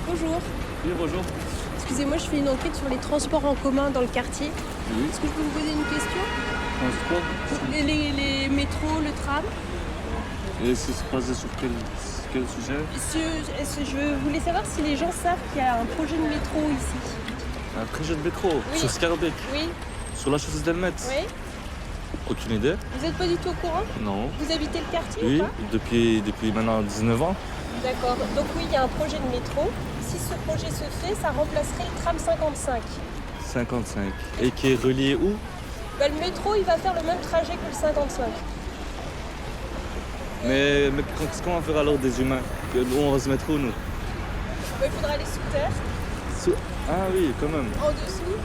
Bonjour. Oui, bonjour. Excusez-moi, je fais une enquête sur les transports en commun dans le quartier. Oui. Est-ce que je peux vous poser une question? Transport. Les métros, le tram. Et c'est basé sur quel sujet? Je voulais savoir si les gens savent qu'il y a un projet de métro ici. Un projet de métro Oui. sur Scarbeck, Oui. sur la chaussée d'Elmet. Oui. Aucune idée? Vous n'êtes pas du tout au courant? Non. Vous habitez le quartier ou Oui, pas? depuis maintenant 19 ans. D'accord. Donc oui, il y a un projet de métro. Si ce projet se fait, ça remplacerait le tram 55. 55. Et qui est relié où? Bah, le métro, il va faire le même trajet que le 55. Mais qu'est-ce qu'on va faire alors des humains? On va se mettre où nous? Bah, il faudra aller sous terre, Ah oui, quand même. en dessous.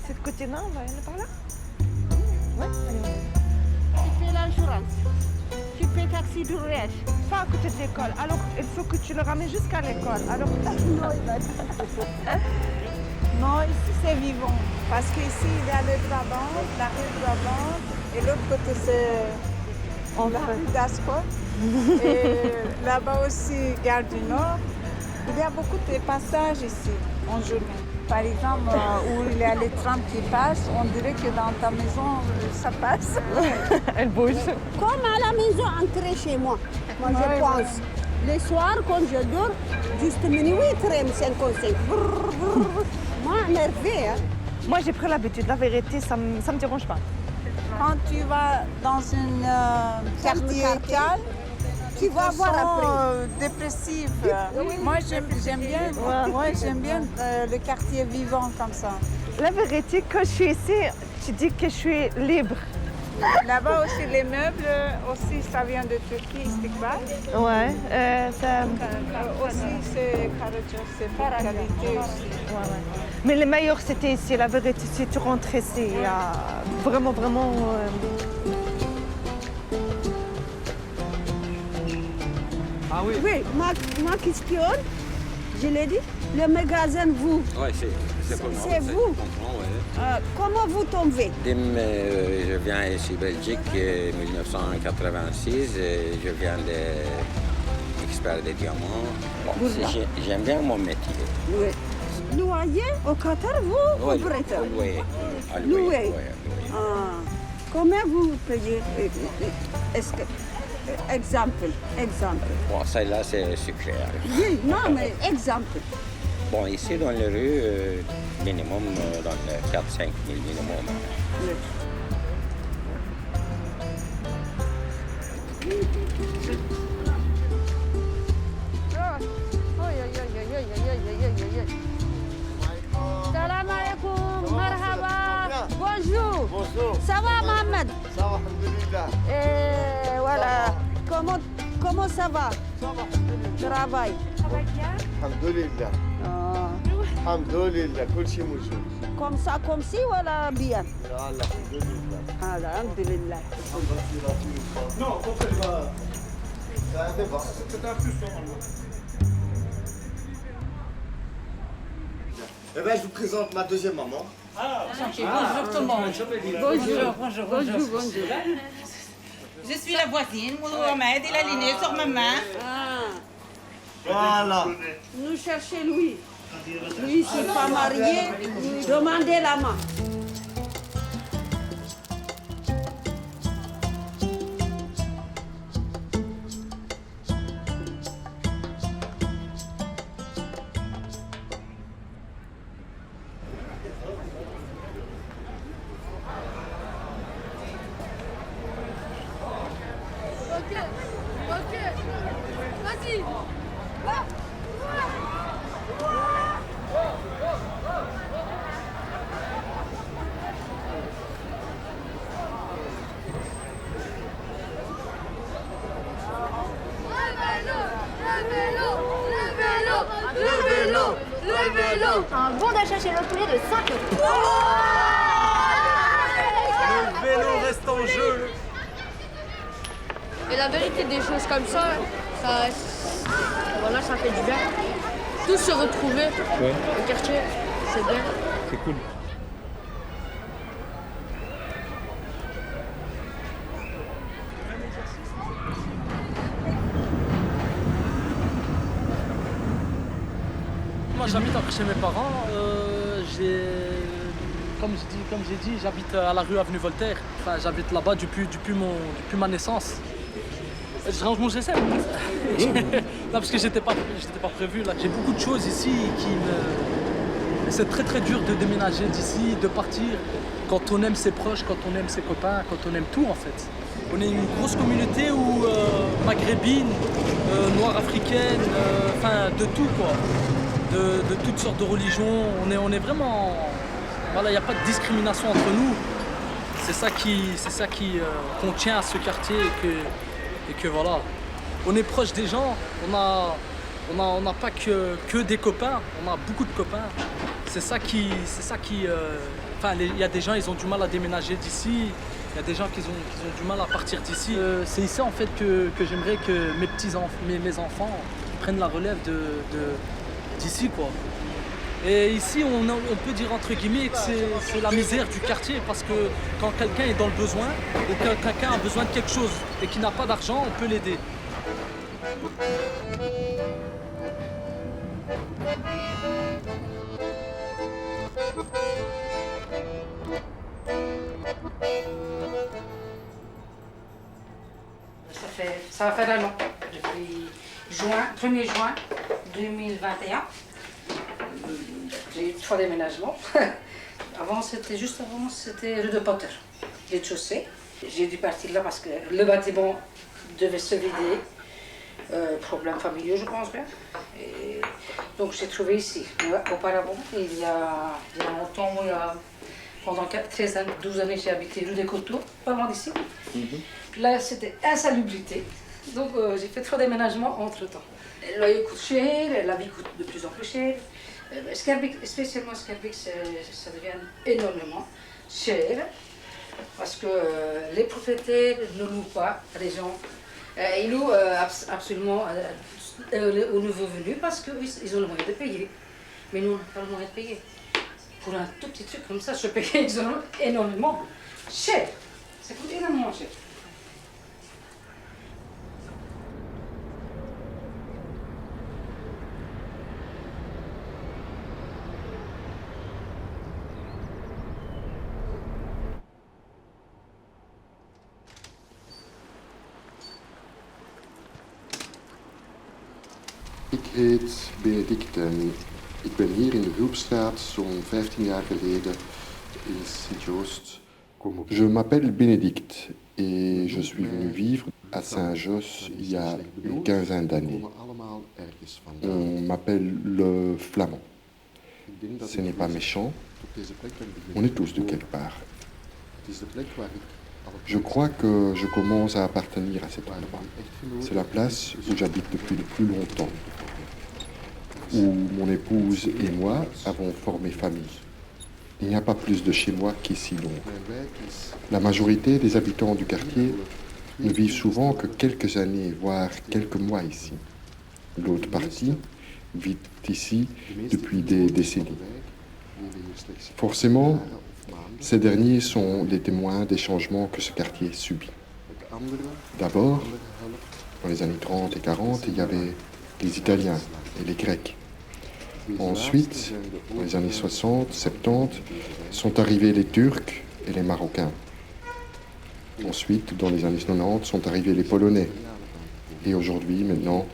C'est de côté-là, on va aller par là? Ouais, allez, on va. Tu fais l'assurance. Tu fais taxi du riche. Pas à côté de l'école. Alors, il faut que tu le ramènes jusqu'à l'école. Alors, Non, non, ici c'est vivant. Parce qu'ici il y a le Brabant, la rue Brabant, et l'autre côté c'est la rue d'Ascot. Et là-bas aussi, Gare du Nord. Il y a beaucoup de passages ici en journée. Par exemple, où il y a les trams qui passent, on dirait que dans ta maison, ça passe. elle bouge. Comme à la maison, entrer chez moi. Moi, je pense. Le soir, quand je dors, juste minuit, tram 55. Moi, énervée. Hein. Moi, j'ai pris l'habitude. La vérité, ça me dérange pas. Quand tu vas dans un quartier calme, tu vas voir après. Dépressif. Moi, j'aime bien, j'aime bien le quartier vivant comme ça. La vérité, quand je suis ici, tu dis que je suis libre. Là-bas aussi, les meubles, aussi, ça vient de Turquie, Istiqbal. Ouais, ça... Aussi, c'est Karaca, c'est pas qualité aussi. Ouais. Mais le meilleur, c'était ici. La vérité, si tu rentres ici, vraiment... Ah oui. Oui, ma question, je l'ai dit, le magasin, vous, Oui, c'est pour moi. c'est vous. Comment vous tombez? Je viens ici Belgique en 1986. Et je viens d'expert des diamants. Bon, j'aime bien mon métier. Oui. Loyer au Qatar, vous Oui, prêtez? loué. Loué. Ah. Combien vous payez? Est-ce que... Exemple. Bon, celle-là, c'est sucré. Oui, non, mais exemple. Bon, ici, dans les rues, minimum, dans les 4-5 000 minimum. Oui. Salam alaikum, marhaba. Bonjour. Bonjour. Ça va, Mohamed? Ça va, alhamdoulilah. Et voilà. Comment ça va? Ça va, Travail. alhamdoulilah. Ah. Alhamdoulilah, كل شيء موجود. Comme si, voilà, bien. يلا الحمد لله. Alhamdulillah. Non, quand elle va. Ça va. C'est un plus normalement. Eh bien, je vous présente ma deuxième maman. Bonjour tout le monde. Bonjour. Je suis la voisine, Mohamed, il a l'aîné sur ma main. Voilà. Nous cherchons Louis. Lui, s'il n'est pas marié, demandez la main. ici. Un bon d'achat chez le poulet de 5 euros. Le vélo reste en jeu. Et la vérité des choses comme ça, voilà, ça fait du bien. Tous se retrouver, le quartier, c'est bien. C'est cool. Moi j'habite après chez mes parents. Comme j'ai dit, j'habite à la rue Avenue Voltaire. Enfin, j'habite là-bas depuis ma naissance. Je range mon GSM. Non, parce que j'étais pas prévu là. J'ai beaucoup de choses ici qui me. C'est très très dur de déménager d'ici, de partir. Quand on aime ses proches, quand on aime ses copains, quand on aime tout en fait. On est une grosse communauté où maghrébine, noire africaine, enfin de tout quoi. De toutes sortes de religions. On est vraiment. Voilà, il n'y a pas de discrimination entre nous. C'est ça qui qu'on tient à ce quartier et que voilà. On est proche des gens. On n'a pas que des copains. On a beaucoup de copains. C'est ça qui. Enfin, il y a des gens, ils ont du mal à déménager d'ici. Il y a des gens qui ont du mal à partir d'ici. C'est ici en fait que j'aimerais que mes enfants prennent la relève d'ici quoi. Et ici on peut dire entre guillemets que c'est la misère du quartier parce que quand quelqu'un est dans le besoin ou que quelqu'un a besoin de quelque chose et qu'il n'a pas d'argent, on peut l'aider. Ça va faire un an, depuis 1er juin 2021. J'ai eu 3 déménagements. Juste avant, c'était rue de Potter, rez-de-chaussée. J'ai dû partir là parce que le bâtiment devait se vider. Problèmes familiaux, je pense bien. Et donc j'ai trouvé ici. Auparavant, il y a longtemps, pendant 12 années, j'ai habité rue des Coteaux, pas loin d'ici. Là, c'était insalubrité. Donc j'ai fait 3 déménagements entre-temps. Le loyer coûte cher, la vie coûte de plus en plus cher. Schaerbeek, spécialement Schaerbeek, ça devient énormément cher parce que les propriétaires ne louent pas les gens. Ils louent absolument aux nouveaux venus parce qu'ils ont le moyen de payer. Mais nous, on n'a pas le moyen de payer. Pour un tout petit truc comme ça, je paye énormément cher. Ça coûte énormément cher. Ik heet Benedict en ik ben hier in de Hulpstraat zo'n 15 jaar geleden in Sint-Joost komen opzoeken. Je m'appelle Benedict et je suis venu vivre à Saint-Josse il y a une quinzaine d'années. On m'appelle le Flamand. Ce n'est pas méchant, on est tous de quelque part. Je crois que je commence à appartenir à cet endroit. C'est la place où j'habite depuis le plus longtemps, où mon épouse et moi avons formé famille. Il n'y a pas plus de chez moi qu'ici donc. La majorité des habitants du quartier ne vivent souvent que quelques années, voire quelques mois ici. L'autre partie vit ici depuis des décennies. Forcément, ces derniers sont les témoins des changements que ce quartier subit. D'abord, dans les années 30 et 40, il y avait les Italiens et les Grecs. Ensuite, dans les années 60, 70, sont arrivés les Turcs et les Marocains. Ensuite, dans les années 90, sont arrivés les Polonais. Et aujourd'hui, maintenant,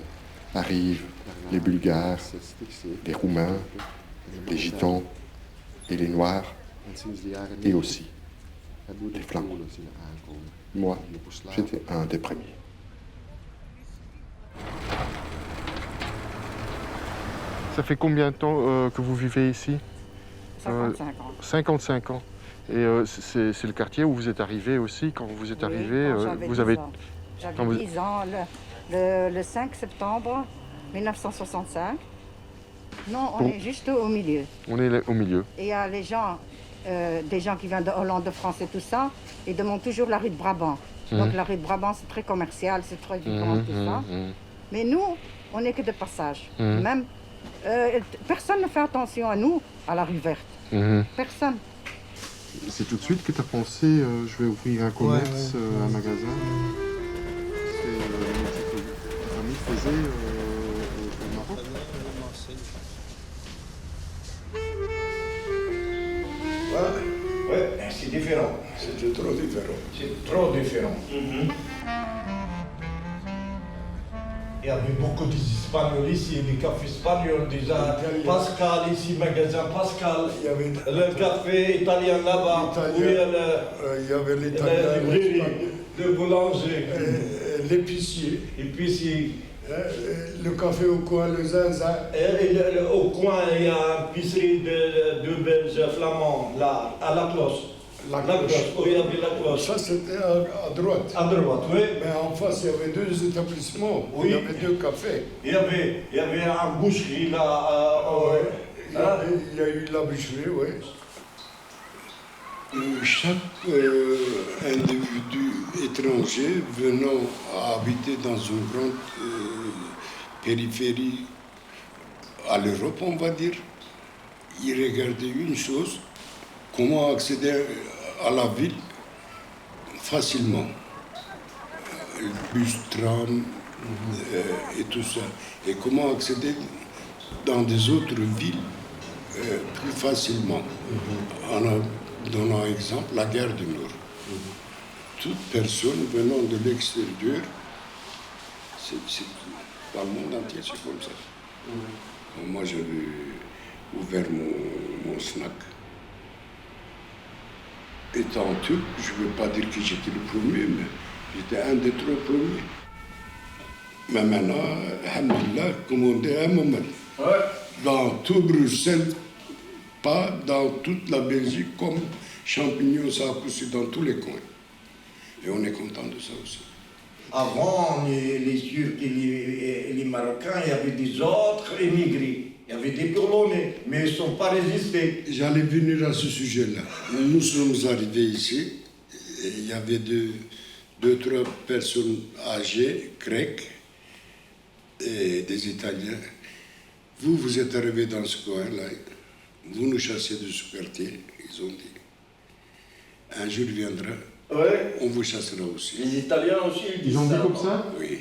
arrivent les Bulgares, les Roumains, les Gitans et les Noirs, et aussi les Flamands. Moi, j'étais un des premiers. Ça fait combien de temps que vous vivez ici? 55 ans. 55 ans. Et c'est le quartier où vous êtes arrivé aussi. Quand vous êtes arrivé, vous avez... J'avais 10 ans, le 5 septembre 1965. Non, on est juste au milieu. On est au milieu. Et il y a les gens, des gens qui viennent de Hollande, de France et tout ça, ils demandent toujours la rue de Brabant. Donc la rue de Brabant, c'est très commercial, c'est très vivant, tout ça. Mais nous, on n'est que de passage. Même, personne ne fait attention à nous, à la rue verte. Personne. C'est tout de suite que tu as pensé, je vais ouvrir un commerce, un magasin. C'est le métier que ta famille faisait au Maroc. Ouais, c'est différent. C'est trop différent. C'est trop différent. Il y avait beaucoup d'Espagnols ici, des cafés espagnols, déjà. Pascal ici, magasin Pascal. Il y avait le café italien là-bas. Il y avait l'italien, le boulanger, l'épicier. Le café au coin, le zinzin. Au coin, il y a une épicerie de deux Belges flamands, là, à la cloche. La cloche, où il y avait la cloche. Ça, c'était à droite. À droite, oui. Mais en face, il y avait deux établissements. Oui. Il y avait deux cafés. Il y avait une boucherie, là. Il y a eu la boucherie, oui. Chaque individu étranger venant à habiter dans une grande périphérie à l'Europe, on va dire, il regardait une chose, comment accéder à la ville facilement. Bus, tram et tout ça. Et comment accéder dans des autres villes plus facilement. En donnant exemple, la gare du Nord. Toute personne venant de l'extérieur, dans le monde entier, c'est comme ça. Moi, j'avais ouvert mon snack. Étant turc, je ne veux pas dire que j'étais le premier, mais j'étais un des 3 premiers. Mais maintenant, alhamdoulilah, comme on dit, un moment. Dans tout Bruxelles, pas dans toute la Belgique, comme champignons, ça a poussé dans tous les coins. Et on est content de ça aussi. Avant, les Turcs et les Marocains, il y avait des autres émigrés. Il y avait des Polonais, mais ils ne sont pas résistés. J'allais venir à ce sujet-là. Nous sommes arrivés ici, et il y avait deux, 3 personnes âgées, grecques, et des Italiens. Vous êtes arrivés dans ce coin-là. Vous nous chassez de ce quartier, ils ont dit. Un jour viendra, on vous chassera aussi. Les Italiens aussi, ils ont dit comme ça? Oui.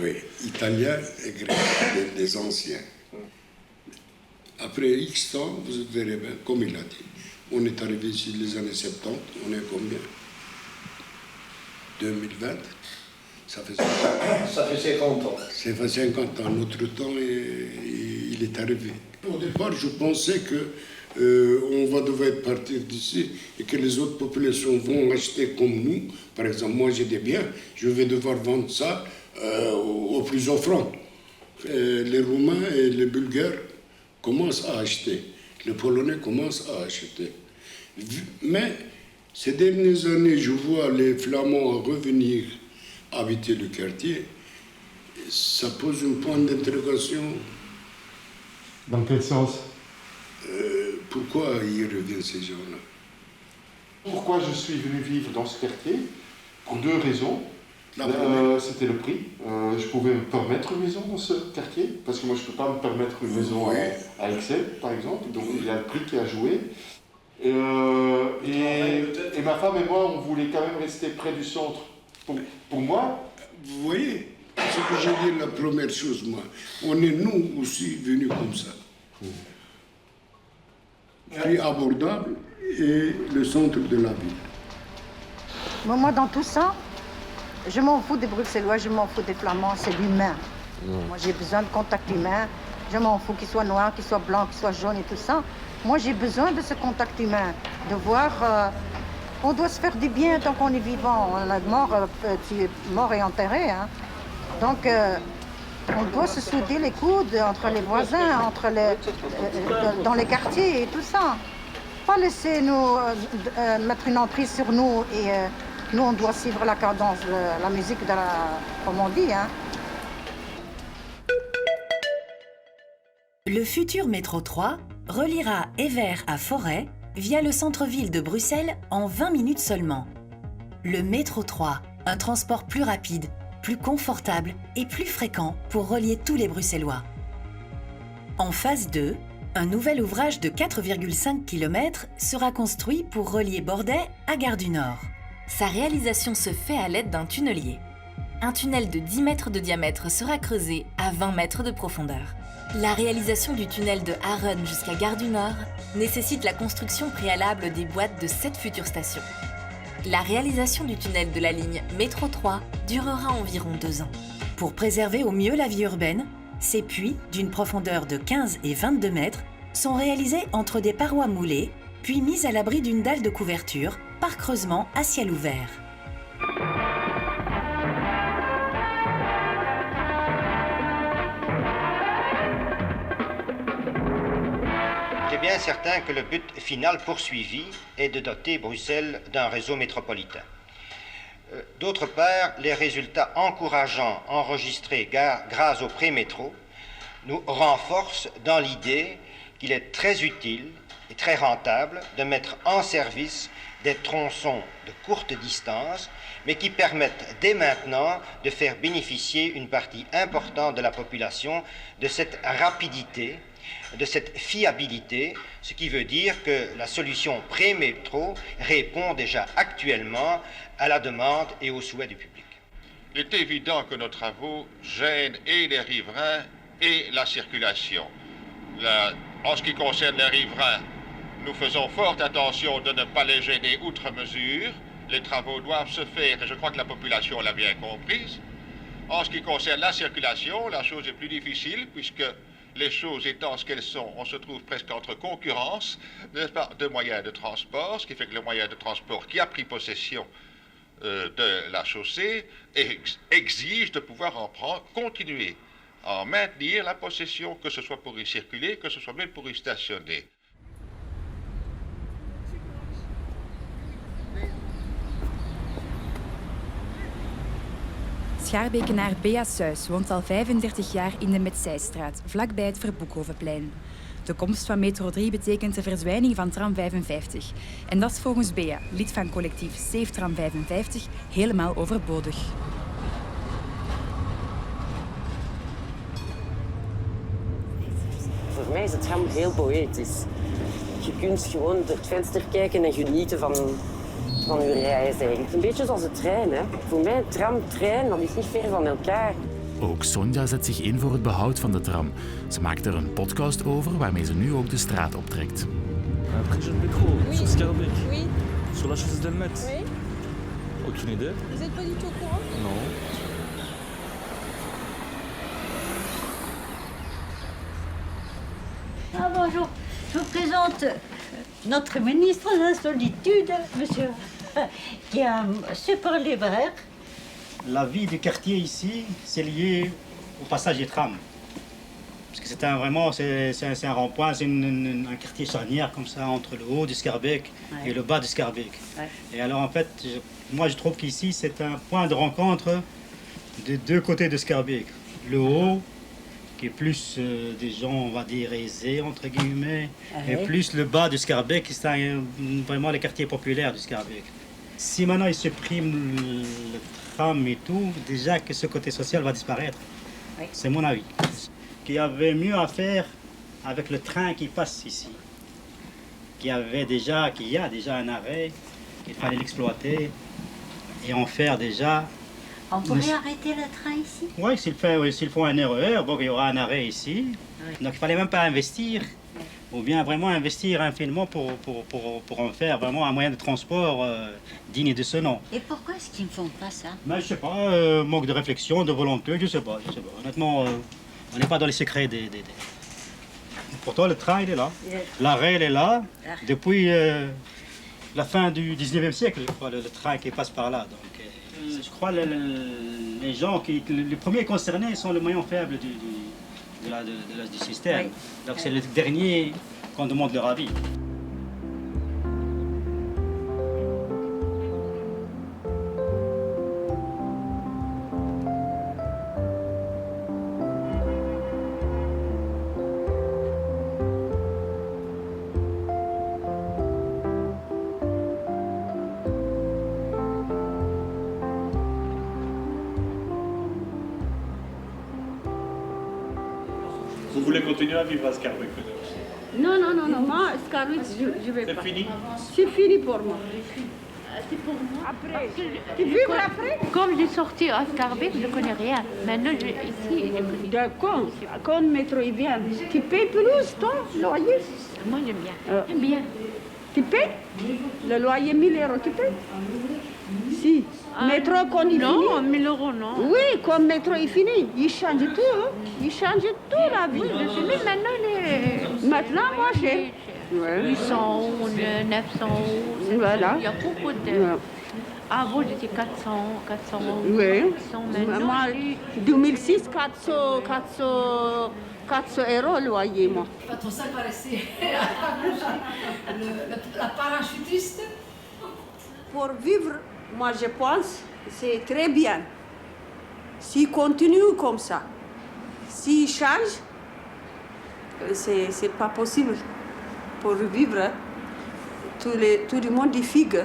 Oui, Italiens et Grecs, des anciens. Après X temps, vous verrez bien, comme il a dit, on est arrivé ici les années 70, on est combien? 2020? Ça fait 50 ans. Ça fait 50 ans. Notre temps, il est arrivé. Au départ, je pensais qu'on va devoir partir d'ici et que les autres populations vont acheter comme nous. Par exemple, moi j'ai des biens, je vais devoir vendre ça au plus offrant. Les Roumains et les Bulgares commencent à acheter. Les Polonais commencent à acheter. Mais ces dernières années, je vois les Flamands revenir habiter le quartier. Ça pose un point d'interrogation. Dans quel sens? Pourquoi ils reviennent ces gens-là? Pourquoi je suis venu vivre dans ce quartier? Pour 2 raisons. C'était le prix. Je pouvais me permettre une maison dans ce quartier, parce que moi je ne peux pas me permettre une maison à Excel, par exemple. Donc il y a le prix qui a joué. Et ma femme et moi, on voulait quand même rester près du centre. Pour moi, vous voyez, ce que j'ai dit, la première chose, moi, on est nous aussi venus comme ça. Prix abordable et le centre de la ville. Moi, dans tout ça, je m'en fous des Bruxellois, je m'en fous des Flamands, c'est l'humain. Moi, j'ai besoin de contact humain. Je m'en fous qu'il soit noir, qu'il soit blanc, qu'il soit jaune et tout ça. Moi, j'ai besoin de ce contact humain, de voir... on doit se faire du bien tant qu'on est vivant. On est mort et enterré. Hein. Donc, On doit se souder les coudes entre les voisins, dans les quartiers et tout ça. Pas laisser nous mettre une emprise sur nous et nous on doit suivre la cadence, la musique comme on dit. Hein. Le futur métro 3 reliera Evere à Forêt via le centre-ville de Bruxelles en 20 minutes seulement. Le métro 3, un transport plus rapide, plus confortable et plus fréquent pour relier tous les Bruxellois. En phase 2, un nouvel ouvrage de 4,5 km sera construit pour relier Bordet à Gare du Nord. Sa réalisation se fait à l'aide d'un tunnelier. Un tunnel de 10 mètres de diamètre sera creusé à 20 mètres de profondeur. La réalisation du tunnel de Haren jusqu'à Gare du Nord nécessite la construction préalable des boîtes de 7 futures stations. La réalisation du tunnel de la ligne Métro 3 durera environ 2 ans. Pour préserver au mieux la vie urbaine, ces puits, d'une profondeur de 15 et 22 mètres, sont réalisés entre des parois moulées, puis mis à l'abri d'une dalle de couverture, par creusement à ciel ouvert. Il est bien certain que le but final poursuivi est de doter Bruxelles d'un réseau métropolitain. D'autre part, les résultats encourageants enregistrés grâce au pré-métro nous renforcent dans l'idée qu'il est très utile et très rentable de mettre en service des tronçons de courte distance, mais qui permettent dès maintenant de faire bénéficier une partie importante de la population de cette rapidité, de cette fiabilité, ce qui veut dire que la solution pré-métro répond déjà actuellement à la demande et aux souhaits du public. Il est évident que nos travaux gênent et les riverains et la circulation. En ce qui concerne les riverains, nous faisons forte attention de ne pas les gêner outre mesure. Les travaux doivent se faire et je crois que la population l'a bien comprise. En ce qui concerne la circulation, la chose est plus difficile puisque les choses étant ce qu'elles sont, on se trouve presque entre concurrence de moyens de transport, ce qui fait que le moyen de transport qui a pris possession de la chaussée exige de pouvoir continuer à en maintenir la possession, que ce soit pour y circuler, que ce soit même pour y stationner. Schaarbekenaar Bea Suis woont al 35 jaar in de Metzijstraat, vlakbij het Verboekhovenplein. De komst van metro 3 betekent de verdwijning van tram 55. En dat is volgens Bea, lid van collectief Safe Tram 55, helemaal overbodig. Voor mij is het tram heel poëtisch. Je kunt gewoon door het venster kijken en genieten van uw reis eigenlijk. Een beetje zoals de trein. Hè. Voor mij tram, trein, dat is niet ver van elkaar. Ook Sonja zet zich in voor het behoud van de tram. Ze maakt er een podcast over waarmee ze nu ook de straat optrekt. Après je métro, sur Schaerbeek. Oui. Sur la chaussée d'Elmet. Oui. Aucune idée. Vous n'êtes pas du tout au courant? Non. Ah, bonjour, je vous présente notre ministre de la Solitude, monsieur, qui est un super libraire. La vie du quartier ici, c'est lié au passage des trams. Parce que c'est un rond-point, c'est un quartier charnière comme ça, entre le haut du Schaerbeek et le bas du Schaerbeek. Ouais. Et alors en fait, moi je trouve qu'ici c'est un point de rencontre des deux côtés de Schaerbeek. Le haut, qui est plus des gens, on va dire, aisés, entre guillemets, et plus le bas du Schaerbeek, qui est vraiment les quartiers populaires du Schaerbeek. Si maintenant ils suppriment le tram et tout, déjà que ce côté social va disparaître. Oui. C'est mon avis. Qu'il y avait mieux à faire avec le train qui passe ici. Qu'il y a déjà un arrêt, qu'il fallait l'exploiter et en faire déjà. On pourrait arrêter le train ici? Oui, s'il faut un RER, bon, il y aura un arrêt ici. Oui. Donc il ne fallait même pas investir, ou bien vraiment investir infiniment pour en faire vraiment un moyen de transport digne de ce nom. Et pourquoi est-ce qu'ils ne font pas ça? Ben, je ne sais pas, manque de réflexion, de volonté, je ne sais pas. Honnêtement, on n'est pas dans les secrets des... Pourtant, le train, il est là. L'arrêt, il est là. Depuis la fin du 19e siècle, je crois, le train qui passe par là. Donc, Je crois que les gens, les premiers concernés sont le maillon faible du système. Oui. Donc c'est le dernier qu'on demande leur avis. Vous voulez continuer à vivre à Scarbeck peut-être? Non, moi, Scarbeck, je vais pas. C'est fini? C'est fini pour moi. C'est pour moi. Après. Tu vivre après? Comme j'ai sorti à Scarbeck, je ne connais rien. Maintenant, ici, je connais. D'accord. Quand le métro il vient, tu payes plus, toi, le loyer? Moi, j'aime bien. J'aime bien. Tu payes? Le loyer 1000 €, tu payes? Si. Métro, quand il finit? Non, 1000 €, non. Oui, quand le métro est fini, il change tout. Hein? Il change tout la vie. Oui, je sais, mais maintenant, maintenant, moi, j'ai 800 ou 900. Voilà. Il y a beaucoup de... Ouais. Avant, j'étais 400. Oui. 400, maintenant, moi, 2006, 400 € le loyer, moi. Pas trop ça paraissait la parachutiste. Pour vivre, moi je pense, c'est très bien. S'il continue comme ça, s'il change, c'est pas possible. Pour vivre, tout le monde dit figue.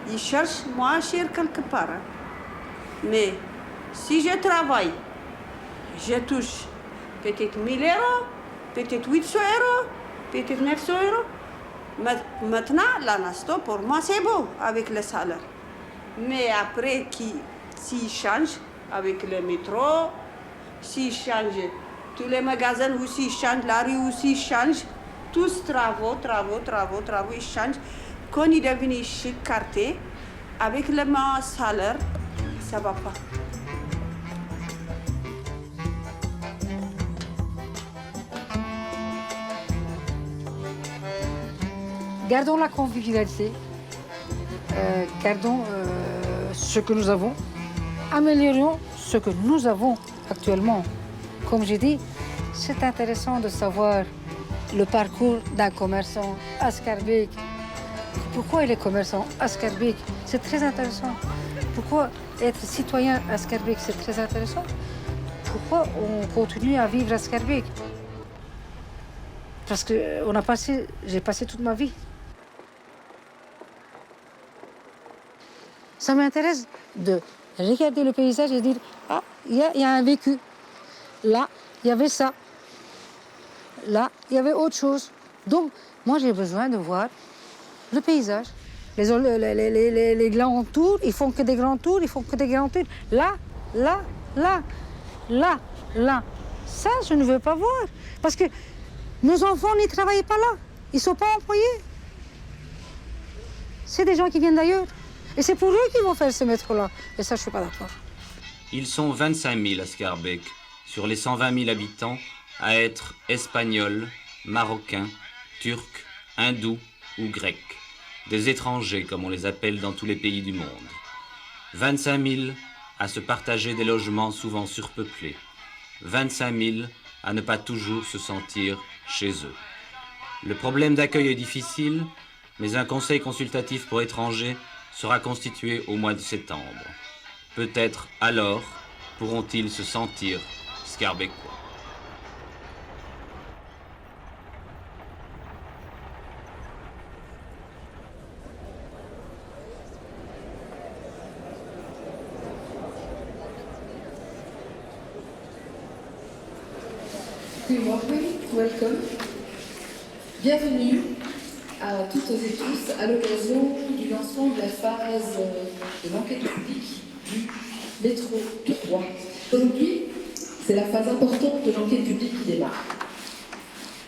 Il cherche moins cher quelque part. Mais si je travaille, je touche peut-être 1000 €, peut-être 800 €, peut-être 900 €. Maintenant, la Nasto, pour moi, c'est beau avec le salaire. Mais après, s'il change avec le métro, s'il change tous les magasins aussi changent, la rue aussi change, tous travaux, ils changent. Quand il est devenu chic, quartier, avec le même salaire, ça ne va pas. Gardons la convivialité, gardons ce que nous avons, améliorons ce que nous avons actuellement. Comme j'ai dit, c'est intéressant de savoir le parcours d'un commerçant à Scarbeck. Pourquoi il est commerçant à Scarbeck? C'est très intéressant. Pourquoi être citoyen à Scarbeck? C'est très intéressant. Pourquoi on continue à vivre à Scarbeck? Parce que j'ai passé toute ma vie. Ça m'intéresse de regarder le paysage et dire « Ah, il y a un vécu. Là, il y avait ça. Là, il y avait autre chose. » Donc, moi, j'ai besoin de voir le paysage. Les grands tours, ils font que des grands tours, Là. Ça, je ne veux pas voir. Parce que nos enfants n'y travaillent pas là. Ils ne sont pas employés. C'est des gens qui viennent d'ailleurs. Et c'est pour eux qu'ils vont faire ce métro-là. Et ça, je ne suis pas d'accord. Ils sont 25 000 à Scarbeck, sur les 120 000 habitants, à être espagnols, marocains, turcs, hindous ou grecs. Des étrangers, comme on les appelle dans tous les pays du monde. 25 000 à se partager des logements souvent surpeuplés. 25 000 à ne pas toujours se sentir chez eux. Le problème d'accueil est difficile, mais un conseil consultatif pour étrangers sera constitué au mois de septembre. Peut-être alors pourront-ils se sentir Scarbeckois. Welcome. Bienvenue à toutes et tous à l'occasion du lancement de la phase de l'enquête publique du métro 3. Aujourd'hui, c'est la phase importante de l'enquête publique qui démarre.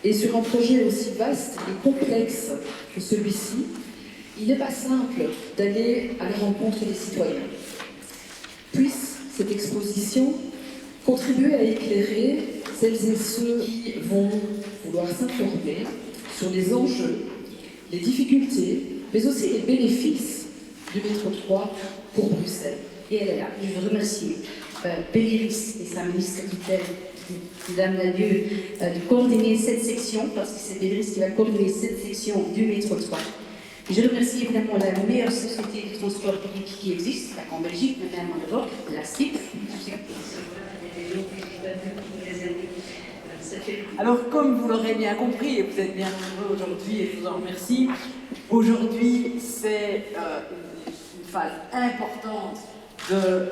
Et sur un projet aussi vaste et complexe que celui-ci, il n'est pas simple d'aller à la rencontre des citoyens. Puisse cette exposition contribuer à éclairer celles et ceux qui vont vouloir s'informer sur les enjeux, les difficultés, mais aussi les bénéfices du métro 3 pour Bruxelles. Et elle est là. Je veux remercier Péliris et sa ministre tutelle, Madame Lalieu, de coordonner cette section, parce que c'est Péliris qui va coordonner cette section du métro 3. Je remercie évidemment la meilleure société de transport public qui existe, en Belgique, mais même en Europe, la STIP. Alors, comme vous l'aurez bien compris, et vous êtes bien nombreux aujourd'hui, et je vous en remercie, aujourd'hui, c'est une phase importante de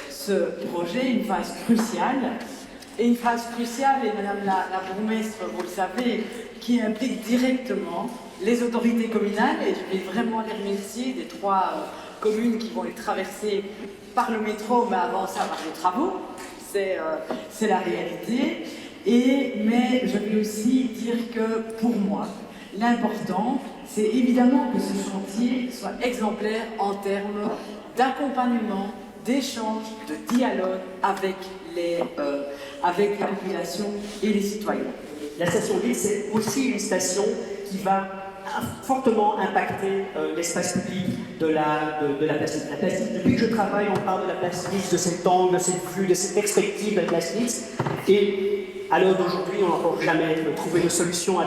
ce projet, une phase cruciale. Et une phase cruciale, et Madame la bourgmestre, vous le savez, qui implique directement les autorités communales, et je vais vraiment les remercier des 3 communes qui vont être traversées par le métro, mais avant ça par les travaux. C'est la réalité. Mais je veux aussi dire que pour moi, l'important, c'est évidemment que ce chantier soit exemplaire en termes d'accompagnement, d'échange, de dialogue avec la population et les citoyens. La station ville, c'est aussi une station qui va fortement impacter l'espace public de la place Liszt. La place Liszt, depuis que je travaille, on parle de la place Liszt, de cet angle, de cette vue, de cette perspective de la place Liszt. Et à l'heure d'aujourd'hui, on n'a encore jamais trouvé de solution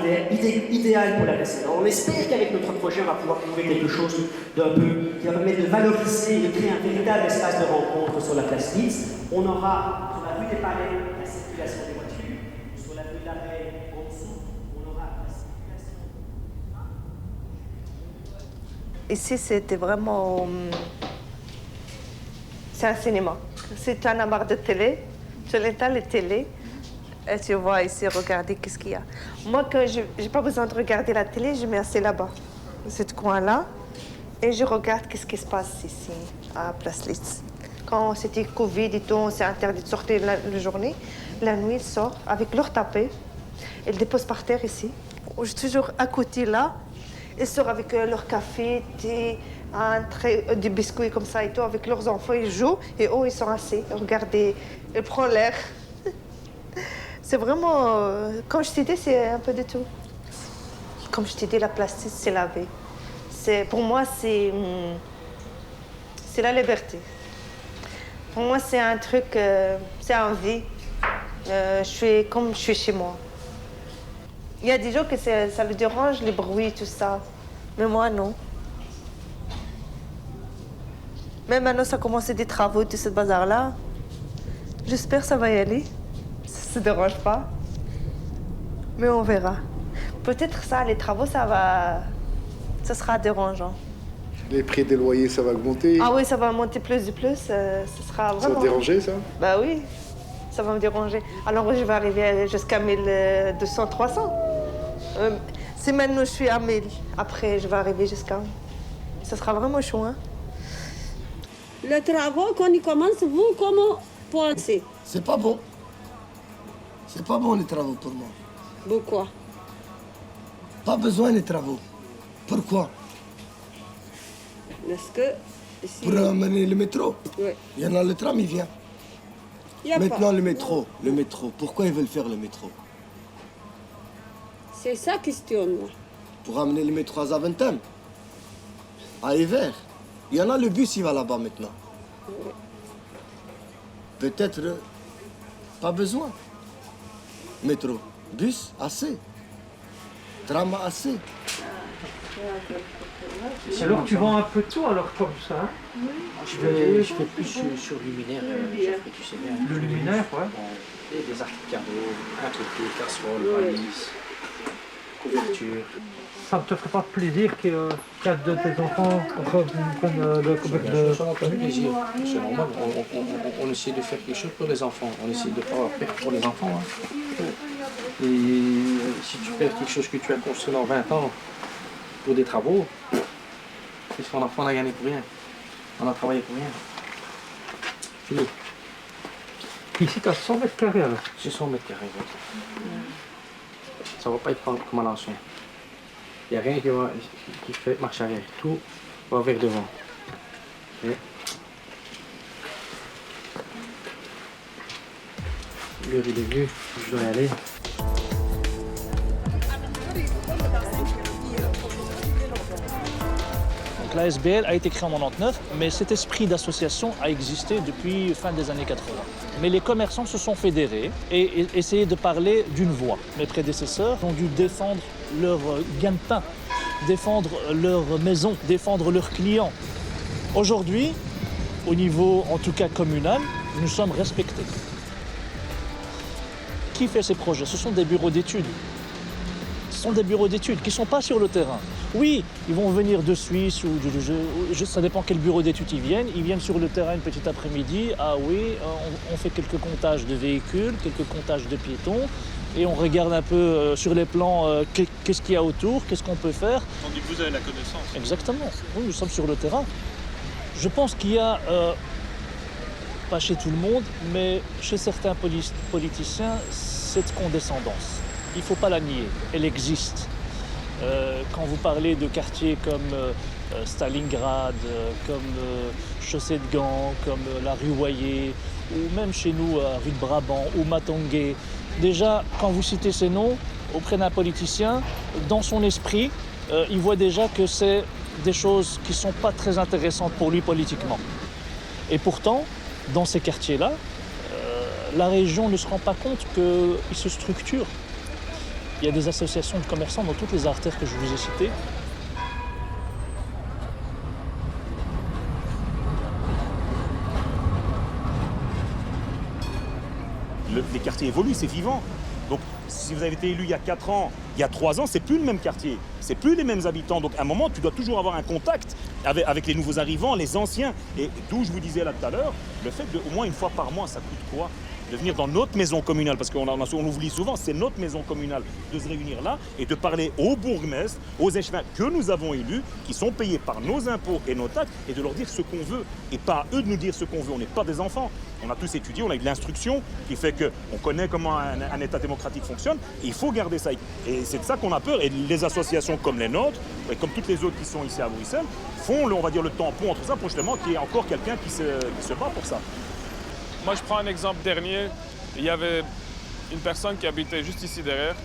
idéale pour la place Liszt. On espère qu'avec notre projet, on va pouvoir trouver quelque chose d'un peu qui va permettre de valoriser et de créer un véritable espace de rencontre sur la place Liszt. On aura sur la rue des Palais la circulation des voitures, sur la rue de l'Arrêt en dessous, on aura la circulation. Ici, c'était vraiment... C'est un cinéma. Si tu en as marre de télé, tu l'éteins la télé et tu vois ici, regardez qu'est-ce qu'il y a. Moi, quand je n'ai pas besoin de regarder la télé, je me mets assez là-bas, dans ce coin-là, et je regarde qu'est-ce qui se passe ici, à Place Liszt. Quand c'était Covid et tout, on s'est interdit de sortir la journée. La nuit, ils sortent avec leur tapis. Ils déposent par terre ici. Je suis toujours à côté là. Ils sortent avec leur café, thé, des biscuits comme ça et tout. Avec leurs enfants, ils jouent et eux, ils sont assis. Regardez, ils prennent l'air. C'est vraiment... Comme je t'ai dit, c'est un peu de tout. Comme je t'ai dit, la place Liszt, c'est la vie. Pour moi, c'est la liberté. Pour moi, c'est un truc, c'est un vie. Je suis chez moi. Il y a des gens que ça les dérange, les bruits, tout ça. Mais moi, non. Mais maintenant, ça commence des travaux, tout ce bazar-là. J'espère que ça va y aller. Ça ne dérange pas. Mais on verra. Peut-être ça, les travaux, ça sera dérangeant. Les prix des loyers, ça va augmenter? Ah oui, ça va monter plus et plus. Ce sera vraiment... Ça va te déranger, ça? Bah oui, ça va me déranger. Alors je vais arriver jusqu'à 1200, 300. Si maintenant je suis à 1000, après je vais arriver jusqu'à... Ça sera vraiment chaud, hein? Le travail, quand il commence, vous, comment pensez? C'est pas bon. C'est pas bon les travaux pour moi. Pourquoi? Pas besoin des travaux. Pourquoi? Parce que... Ici... Pour amener le métro. Oui. Il y en a, le tram, il vient. Maintenant, le métro. Pourquoi ils veulent faire le métro? C'est ça la question, moi. Pour amener le métro à Zaventem, à Evert. Il y en a, le bus, il va là-bas maintenant. Oui. Peut-être pas besoin. Métro. Bus, assez. Tram, assez. Alors tu vends un peu de tout alors comme ça, hein? Je fais plus sur luminaire, tu sais bien. Le luminaire, ouais. Et des articles cadeaux, un truc, casserole, valise, couverture. Ça ne te ferait pas plaisir que 4 de tes enfants prennent le couvercle de... Ça m'a pas plaisir, c'est normal. On essaie de faire quelque chose pour les enfants. On essaie de ne pas perdre pour les enfants. Hein. Et si tu perds quelque chose que tu as construit dans 20 ans pour des travaux, c'est ce qu'on a gagné pour rien. On a travaillé pour rien. Fini. Ici, tu as 100 mètres carrés alors? C'est 100 mètres carrés. Ça ne va pas être comme à l'ancien. Il n'y a rien qui fait marche arrière. Tout va vers devant. Et l'heure il est venu, je dois y aller. Donc la SBL a été créée en 99, mais cet esprit d'association a existé depuis fin des années 80. Mais les commerçants se sont fédérés et essayaient de parler d'une voix. Mes prédécesseurs ont dû défendre leur gain de pain, défendre leur maison, défendre leurs clients. Aujourd'hui, au niveau en tout cas communal, nous sommes respectés. Qui fait ces projets? Ce sont des bureaux d'études. Ce sont des bureaux d'études qui ne sont pas sur le terrain. Oui, ils vont venir de Suisse ou ça dépend quel bureau d'études ils viennent. Ils viennent sur le terrain une petite après-midi. Ah oui, on fait quelques comptages de véhicules, quelques comptages de piétons et on regarde un peu sur les plans qu'est-ce qu'il y a autour, qu'est-ce qu'on peut faire. Tandis que vous avez la connaissance. Exactement. Oui, nous sommes sur le terrain. Je pense qu'il y a, pas chez tout le monde, mais chez certains politiciens, cette condescendance. Il ne faut pas la nier, elle existe. Quand vous parlez de quartiers comme Stalingrad, comme Chaussée de Gand, comme la rue Wayé, ou même chez nous, rue de Brabant ou Matongué, déjà, quand vous citez ces noms auprès d'un politicien, dans son esprit, il voit déjà que c'est des choses qui ne sont pas très intéressantes pour lui politiquement. Et pourtant, dans ces quartiers-là, la région ne se rend pas compte qu'ils se structurent. Il y a des associations de commerçants dans toutes les artères que je vous ai citées. Les quartiers évoluent, c'est vivant. Donc, si vous avez été élu il y a 4 ans, il y a 3 ans, c'est plus le même quartier, c'est plus les mêmes habitants. Donc, à un moment, tu dois toujours avoir un contact avec les nouveaux arrivants, les anciens. Et d'où je vous disais là tout à l'heure, le fait de, au moins une fois par mois, ça coûte quoi? De venir dans notre maison communale, parce qu'on oublie souvent, c'est notre maison communale, de se réunir là et de parler aux bourgmestres, aux échevins que nous avons élus, qui sont payés par nos impôts et nos taxes, et de leur dire ce qu'on veut, et pas à eux de nous dire ce qu'on veut. On n'est pas des enfants. On a tous étudié, on a eu de l'instruction qui fait qu'on connaît comment un État démocratique fonctionne, et il faut garder ça. Et c'est de ça qu'on a peur, et les associations comme les nôtres, et comme toutes les autres qui sont ici à Bruxelles, font, on va dire, le tampon entre ça, pour justement qu'il y ait encore quelqu'un qui se bat pour ça. Moi, je prends un exemple dernier. Il y avait une personne qui habitait juste ici derrière.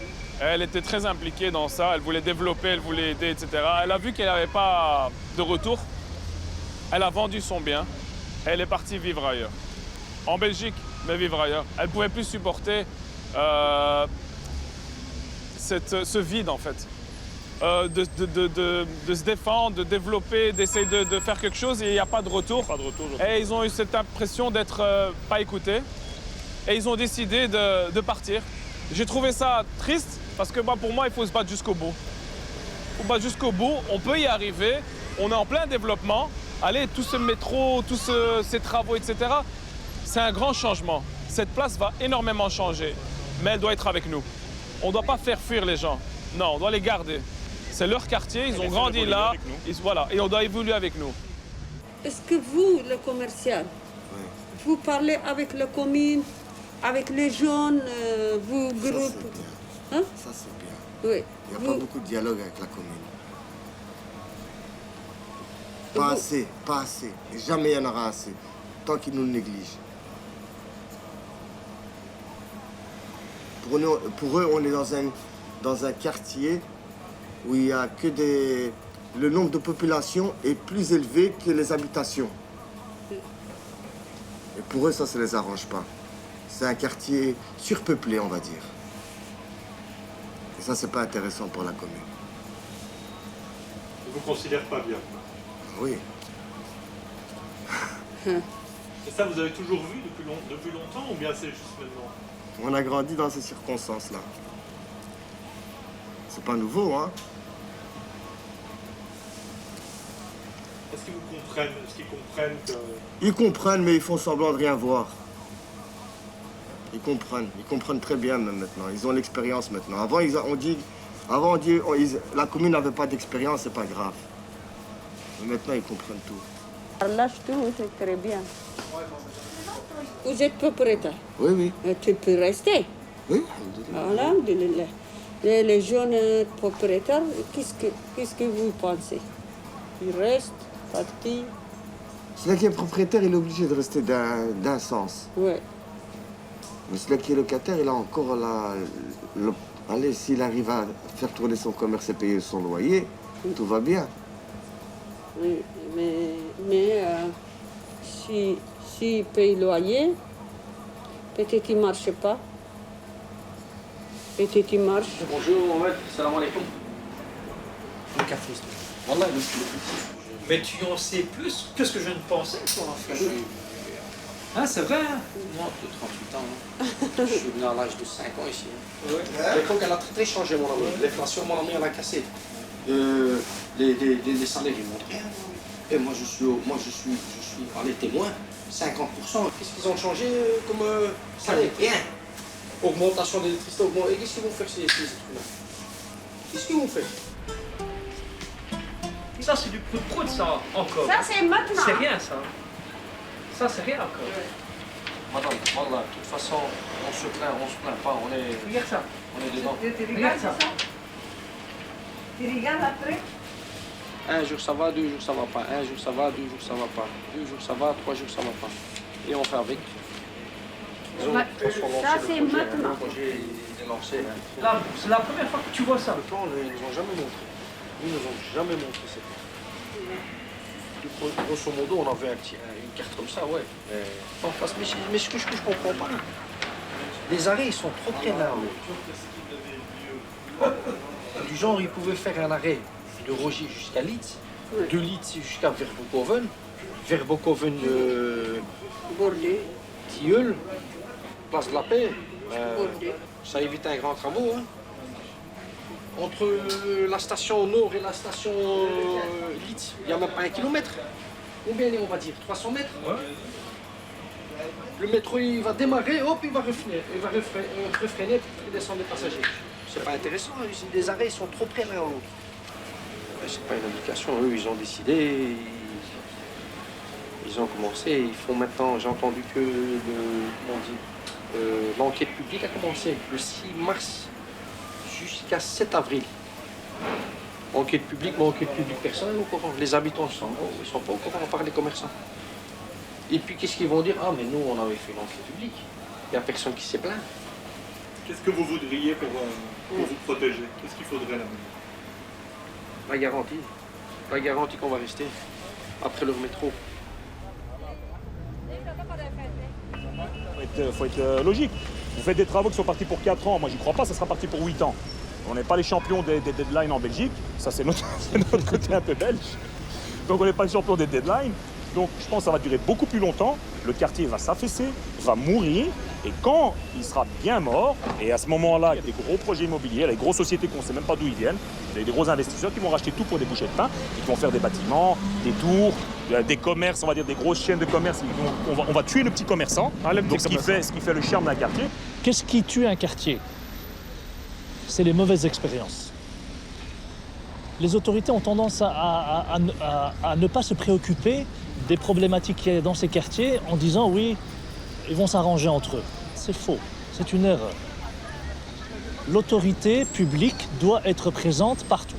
Elle était très impliquée dans ça. Elle voulait développer, elle voulait aider, etc. Elle a vu qu'elle n'avait pas de retour. Elle a vendu son bien. Elle est partie vivre ailleurs. En Belgique, mais vivre ailleurs. Elle ne pouvait plus supporter ce vide, en fait. De se défendre, de développer, d'essayer de faire quelque chose et il n'y a pas de retour. Et ils ont eu cette impression d'être pas écoutés et ils ont décidé de partir. J'ai trouvé ça triste parce que pour moi, il faut se battre jusqu'au bout. Il faut se battre jusqu'au bout, on peut y arriver, on est en plein développement. Allez, tout ce métro, tous ces travaux, etc., c'est un grand changement. Cette place va énormément changer, mais elle doit être avec nous. On ne doit pas faire fuir les gens. Non, on doit les garder. C'est leur quartier, ils ont grandi là, voilà, et on doit évoluer avec nous. Est-ce que vous, le commercial, vous parlez avec la commune, avec les jeunes, vous groupez? Ça, c'est bien. Oui. Il n'y a pas beaucoup de dialogue avec la commune. Pas assez, pas assez. Et jamais il y en aura assez, tant qu'ils nous négligent. Pour eux, on est dans un quartier où il n'y a que le nombre de population est plus élevé que les habitations. Et pour eux, ça ne les arrange pas. C'est un quartier surpeuplé, on va dire. Et ça, c'est pas intéressant pour la commune. Ils ne vous considèrent pas bien? Oui. Et ça, vous avez toujours vu depuis longtemps ou bien c'est juste maintenant? On a grandi dans ces circonstances-là. C'est pas nouveau, hein? Est-ce qu'ils vous comprennent? Est-ce qu'ils comprennent que... Ils comprennent, mais ils font semblant de rien voir. Ils comprennent très bien même maintenant. Ils ont l'expérience maintenant. Avant, on dit la commune n'avait pas d'expérience, c'est pas grave. Mais maintenant, ils comprennent tout. Là, je trouve que c'est très bien. Vous êtes propriétaire? Oui, oui. Tu peux rester? Oui. Voilà, les jeunes propriétaires, qu'est-ce que vous pensez? Ils restent, partis? Celui qui est propriétaire, il est obligé de rester d'un sens. Oui. Mais celui qui est locataire, il a encore allez, s'il arrive à faire tourner son commerce et payer son loyer, tout va bien. Oui, mais si paye le loyer, peut-être il ne marche pas. Peut-être il marche. Bonjour Mohamed, salam alaikum. Le café, Wallah, le mais tu en sais plus que ce que je ne pensais, toi, frère. Hein, c'est vrai, hein? Moi, de 38 ans, hein. Je suis venu à l'âge de 5 ans ici. Hein. Ouais. L'époque, elle a très changé, mon ami. L'inflation, mon ami, elle a cassé. Les salaires, ils montent rien. Et moi, je suis allez, témoin, 50%. Qu'est-ce qu'ils ont changé comme salaire? Rien. Augmentation de l'électricité, et qu'est-ce qu'ils vont faire ces trucs-là? Qu'est-ce qu'ils vont faire? Ça, c'est du prout, ça, encore. Ça, c'est maintenant. C'est rien, ça. Ça, c'est rien encore. Ouais. Madame, voilà, de toute façon, on se plaint pas, on est... Regarde ça. On est dedans. Regarde ça. Tu regardes après? Un jour ça va, 2 jours ça va pas. Un jour ça va, 2 jours ça va pas. 2 jours ça va, 3 jours ça va pas. Et on fait avec. Ça, c'est maintenant. Là, c'est la première fois que tu vois ça. Le plan, ils nous ont jamais montré. Ils nous ont jamais montré ça. Grosso modo, on avait une carte comme ça, ouais. Mais ce que je comprends pas, les arrêts, ils sont trop près l'un l'autre. Du genre, ils pouvaient faire un arrêt de Rogier jusqu'à Litz, de Litz jusqu'à Verbokoven, Verbokoven, Tilleul, Place de la Paix. Ça évite un grand travaux. Hein. Entre la station nord et la station Litz, il n'y a même pas 1 kilomètre. Combien on va dire 300 mètres. Ouais. Le métro, il va démarrer, hop, il va refréner pour descendre les passagers. C'est pas intéressant, les arrêts ils sont trop près l'un à l'autre. C'est pas une indication, eux ils ont décidé, ils ont commencé, ils font maintenant, j'ai entendu que l'enquête publique a commencé le 6 mars jusqu'à 7 avril. Enquête publique, mais enquête publique, personne n'est au courant. Les habitants ils sont pas au courant, à part les commerçants. Et puis qu'est-ce qu'ils vont dire? Ah mais nous on avait fait l'enquête publique, il n'y a personne qui s'est plaint. Qu'est-ce que vous voudriez pour vous protéger? Qu'est-ce qu'il faudrait là? La garantie qu'on va rester après le métro. Faut être logique. Vous faites des travaux qui sont partis pour 4 ans, moi j'y crois pas, ça sera parti pour 8 ans. On n'est pas les champions des deadlines en Belgique, ça c'est notre côté un peu belge. Donc on n'est pas les champions des deadlines. Donc je pense que ça va durer beaucoup plus longtemps, le quartier va s'affaisser, va mourir, et quand il sera bien mort, et à ce moment-là, il y a des gros projets immobiliers, les grosses sociétés qu'on ne sait même pas d'où ils viennent, il y a des gros investisseurs qui vont racheter tout pour des bouchées de pain, et qui vont faire des bâtiments, des tours, des commerces, on va dire des grosses chaînes de commerce. On va tuer le petit commerçant, donc ce qui fait le charme d'un quartier. Qu'est-ce qui tue un quartier? C'est les mauvaises expériences. Les autorités ont tendance à ne pas se préoccuper des problématiques qu'il y a dans ces quartiers en disant oui, ils vont s'arranger entre eux. C'est faux, c'est une erreur. L'autorité publique doit être présente partout.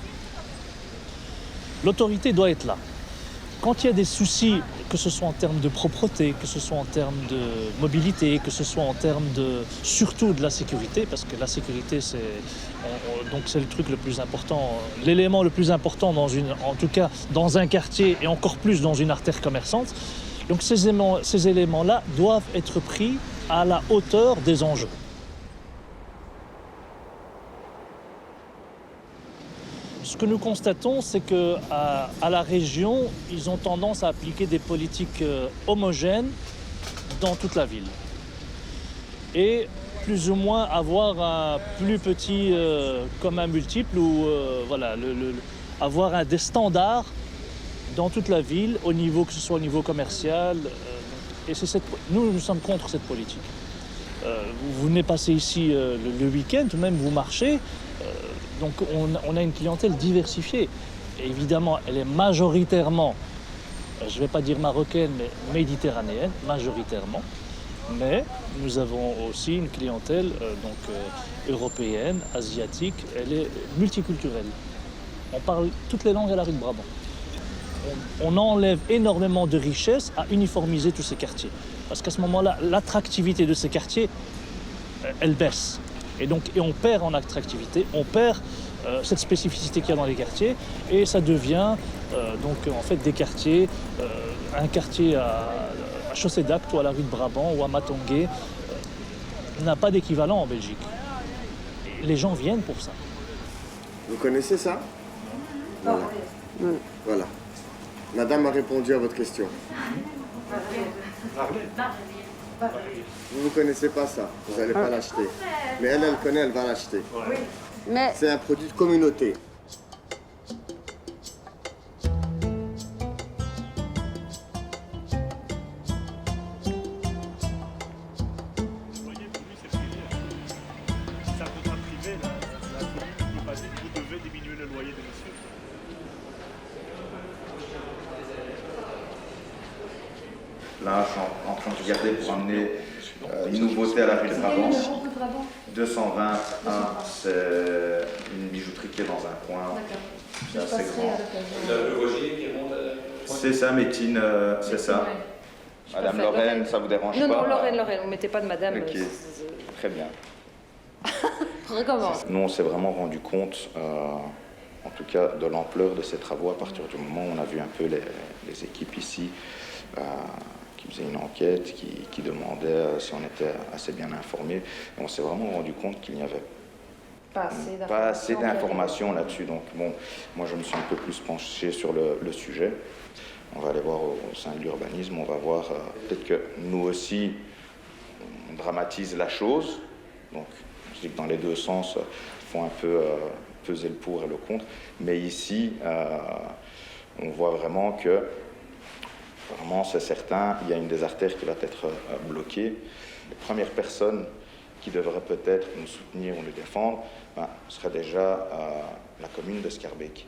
L'autorité doit être là. Quand il y a des soucis, que ce soit en termes de propreté, que ce soit en termes de mobilité, que ce soit en termes surtout de la sécurité, parce que la sécurité c'est le truc le plus important, l'élément le plus important en tout cas dans un quartier et encore plus dans une artère commerçante. Donc ces éléments-là doivent être pris à la hauteur des enjeux. Ce que nous constatons, c'est qu'à la région, ils ont tendance à appliquer des politiques homogènes dans toute la ville. Et plus ou moins avoir un plus petit commun multiple ou avoir des standards dans toute la ville, que ce soit au niveau commercial. Et nous sommes contre cette politique. Vous venez passer ici le week-end, même vous marchez. Donc on a une clientèle diversifiée. Et évidemment, elle est majoritairement, je ne vais pas dire marocaine, mais méditerranéenne, majoritairement. Mais nous avons aussi une clientèle européenne, asiatique, elle est multiculturelle. On parle toutes les langues à la rue de Brabant. On enlève énormément de richesses à uniformiser tous ces quartiers. Parce qu'à ce moment-là, l'attractivité de ces quartiers, elle baisse. Et on perd en attractivité, on perd cette spécificité qu'il y a dans les quartiers, et ça devient donc en fait des quartiers, un quartier à Chaussée d'Acte ou à la rue de Brabant ou à Matongué n'a pas d'équivalent en Belgique. Et les gens viennent pour ça. Vous connaissez ça? Voilà. Voilà. Madame a répondu à votre question. Vous ne connaissez pas ça, vous n'allez pas l'acheter. Mais elle connaît, elle va l'acheter. Mais c'est un produit de communauté. Là, je suis en train de regarder pour amener une nouveauté à la rue de Brabant. 221, c'est une bijouterie qui est dans un coin. C'est assez grand. Le Roger qui remonte C'est ça, Métine, c'est ça. Madame Lorraine, ça vous dérange pas? Non, Lorraine, vous ne mettez pas de madame. Ok, très bien. Recommence. Nous, on s'est vraiment rendu compte, en tout cas, de l'ampleur de ces travaux à partir du moment où on a vu un peu les équipes ici qui faisaient une enquête, qui demandaient si on était assez bien informés. Et on s'est vraiment rendu compte qu'il n'y avait pas assez d'informations là-dessus. Donc, bon, moi, je me suis un peu plus penché sur le sujet. On va aller voir au sein de l'urbanisme, on va voir peut-être que nous aussi, on dramatise la chose. Donc, je dis que dans les deux sens, il faut un peu peser le pour et le contre. Mais ici, on voit vraiment que, vraiment, c'est certain, il y a une des artères qui va être bloquée. Les premières personnes qui devraient peut-être nous soutenir ou nous défendre, serait déjà la commune de Schaerbeek.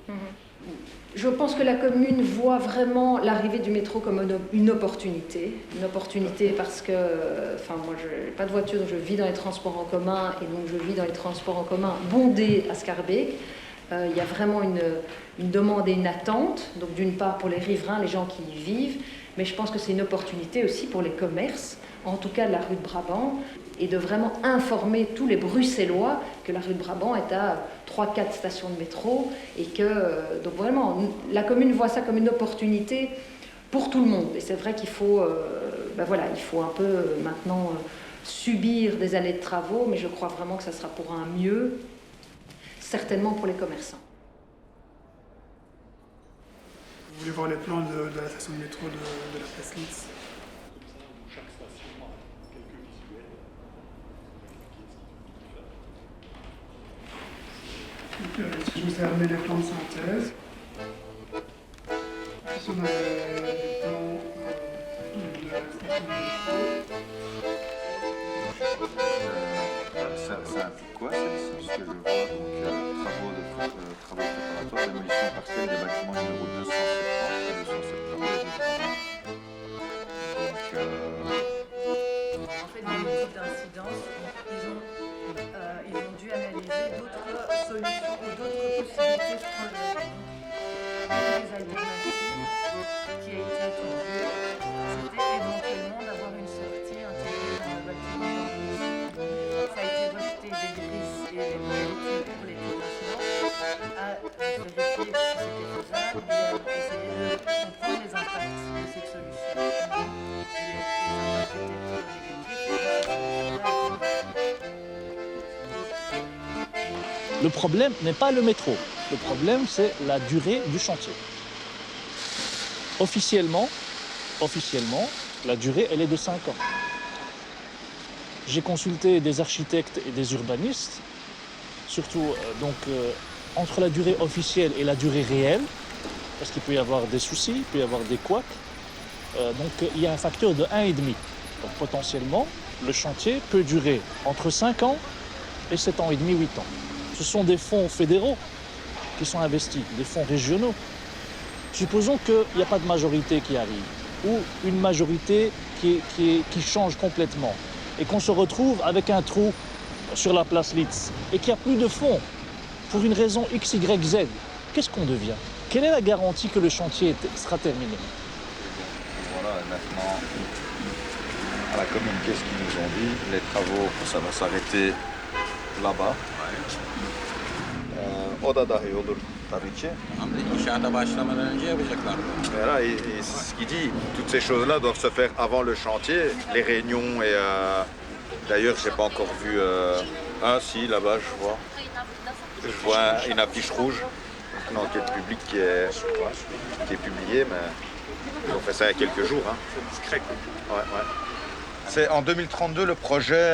Je pense que la commune voit vraiment l'arrivée du métro comme une opportunité. Une opportunité parce que, moi, je n'ai pas de voiture, je vis dans les transports en commun, et donc je vis dans les transports en commun bondés à Schaerbeek. Il y a vraiment une demande et une attente, donc d'une part pour les riverains, les gens qui y vivent, mais je pense que c'est une opportunité aussi pour les commerces, en tout cas de la rue de Brabant, et de vraiment informer tous les Bruxellois que la rue de Brabant est à 3-4 stations de métro, et que, donc vraiment, la commune voit ça comme une opportunité pour tout le monde. Et c'est vrai qu'il faut, il faut un peu maintenant subir des années de travaux, mais je crois vraiment que ça sera pour un mieux, certainement pour les commerçants. Vous voulez voir les plans de la station de métro de la place Litz? Je vous ai amené les plans de synthèse. Ici on a les plans de la station de métro. Ça implique quoi, celle-ci? Ce que je vois, donc travaux préparatoires, démolition partielle des bâtiments numéro 270 et 270. En fait, dans le type d'incidence, ils ont dû analyser d'autres solutions ou d'autres possibilités de projet. Une des alternatives qui a été étudiée, c'était éventuellement d'avoir une sortie intégrée dans le bâtiment d'organisme. Ça a été rejeté des grilles et des modalités pour les déplacements à vérifier si c'était faisable et à essayer de comprendre les impacts de cette solution. Les impacts étaient négatifs. Le problème n'est pas le métro. Le problème, c'est la durée du chantier. Officiellement, la durée, elle est de 5 ans. J'ai consulté des architectes et des urbanistes, surtout entre la durée officielle et la durée réelle, parce qu'il peut y avoir des soucis, il peut y avoir des couacs. Donc il y a un facteur de 1,5. Donc potentiellement, le chantier peut durer entre 5 ans et 7 ans et demi, 8 ans. Ce sont des fonds fédéraux qui sont investis, des fonds régionaux. Supposons qu'il n'y a pas de majorité qui arrive, ou une majorité qui change complètement, et qu'on se retrouve avec un trou sur la place Litz, et qu'il n'y a plus de fonds, pour une raison X, Y, Z. Qu'est-ce qu'on devient? Quelle est la garantie que le chantier sera terminé? Voilà, maintenant, à la commune, qu'est-ce qu'ils nous ont dit? Les travaux, ça va s'arrêter là-bas. o da dahi olur tabii ki. İnşaata başlamadan önce yapacaklar. Voilà, et ce qu'il dit, toutes ces choses-là doivent se faire avant le chantier, les réunions et d'ailleurs j'ai pas encore vu si là-bas je vois une affiche rouge, une enquête publique qui est publiée, mais ils ont fait ça il y a quelques jours. Hein. C'est discret. Ouais. C'est en 2032 le projet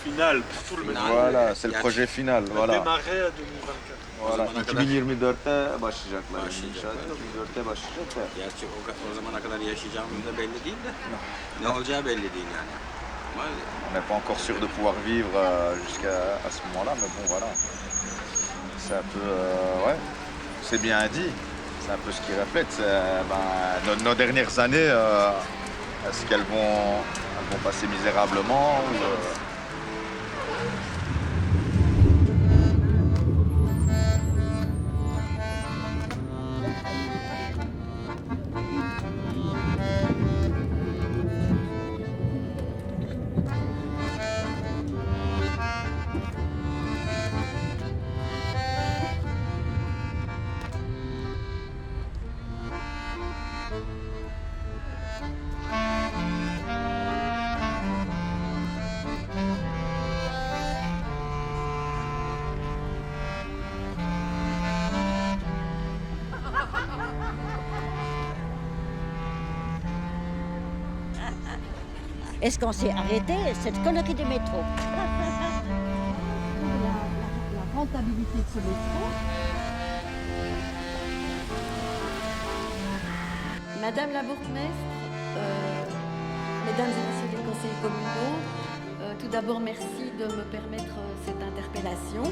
final pour tout le métro. Voilà, c'est le projet final. Voilà. Démarrer à 2024. Voilà, 2024'te başlayacaklar. İnşaat 2024'te başlayacaklar. Gerçi o zamana kadar yaşayacağımız da belli değil de ne olacağı belli değil yani. On n'est pas encore sûr de pouvoir vivre jusqu'à ce moment-là, mais bon voilà. C'est un peu, c'est bien dit. C'est un peu ce qui reflète. Nos dernières années, est-ce qu'elles vont passer misérablement ou, Est-ce qu'on s'est arrêté cette connerie de métro? La rentabilité de ce métro. Madame la bourgmestre, mesdames et messieurs les conseillers communaux, tout d'abord merci de me permettre cette interpellation.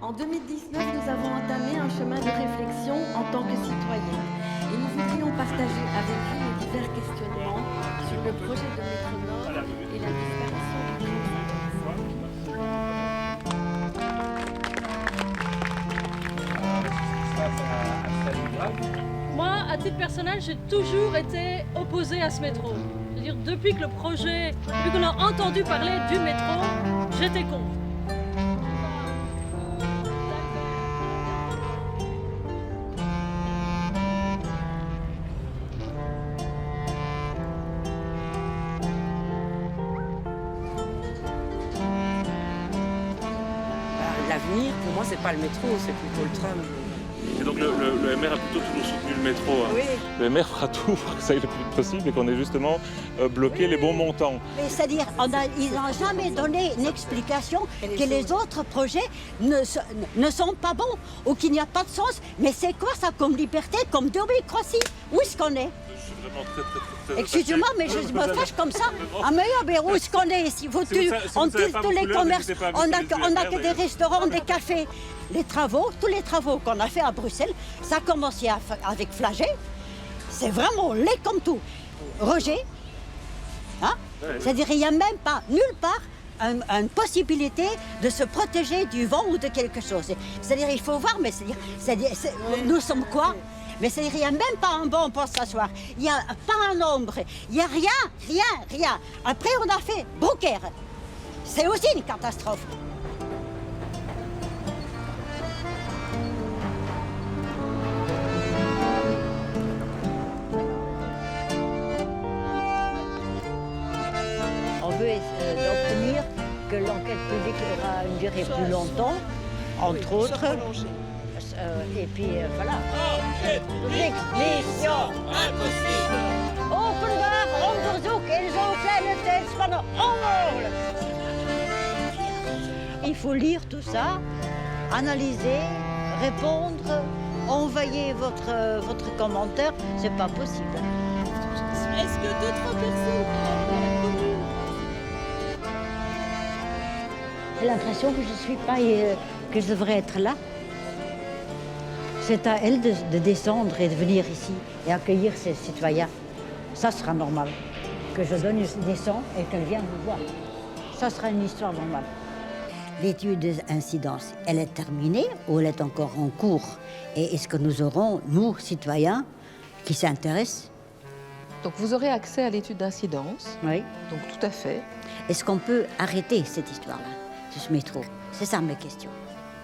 En 2019, nous avons entamé un chemin de réflexion en tant que citoyens et nous voudrions partager avec vous nos divers questionnements sur le projet de métro Nord et la disparition du Moi, à titre personnel, j'ai toujours été opposée à ce métro. C'est-à-dire, depuis qu'on a entendu parler du métro, j'étais contre. L'avenir, pour moi, c'est pas le métro, c'est plutôt le tram. Et donc le MR a plutôt toujours soutenu le métro. Hein. Oui. Le MR fera tout pour que ça aille le plus vite possible et qu'on ait justement bloqué les bons montants. C'est-à-dire, ils n'ont jamais donné une explication que les autres projets ne sont pas bons ou qu'il n'y a pas de sens. Mais c'est quoi ça comme liberté, comme démocratie? Où est-ce qu'on est? Excusez-moi, mais je me fâche comme ça. Ah mais où est-ce qu'on est ici? On tue tous les commerces, on n'a que des restaurants, des cafés. Tous les travaux qu'on a fait à Bruxelles, ça a commencé avec Flagey. C'est vraiment laid comme tout. Roger, hein? C'est-à-dire il n'y a même pas, nulle part, une possibilité de se protéger du vent ou de quelque chose. C'est-à-dire il faut voir, mais nous sommes quoi? Mais c'est-à-dire il n'y a même pas un banc pour s'asseoir. Il n'y a pas un ombre. Il n'y a rien. Après on a fait Beaucaire. C'est aussi une catastrophe. On veut obtenir que l'enquête publique aura une durée plus longtemps, entre autres. Et puis voilà. Mission impossible! Openbaar onderzoek in zo'n kleine tijdspanne onmogelijk! Il faut lire tout ça, analyser, répondre, envoyer votre commentaire, c'est pas possible. Est-ce que d'autres personnes J'ai l'impression que que je devrais être là. C'est à elle de descendre et de venir ici et accueillir ses citoyens. Ça sera normal. Que je descends et qu'elle vienne nous voir. Ça sera une histoire normale. L'étude d'incidence, elle est terminée ou elle est encore en cours? Et est-ce que nous aurons, nous, citoyens, qui s'intéressent? Donc vous aurez accès à l'étude d'incidence. Oui. Donc tout à fait. Est-ce qu'on peut arrêter cette histoire-là, de ce métro? C'est ça mes questions.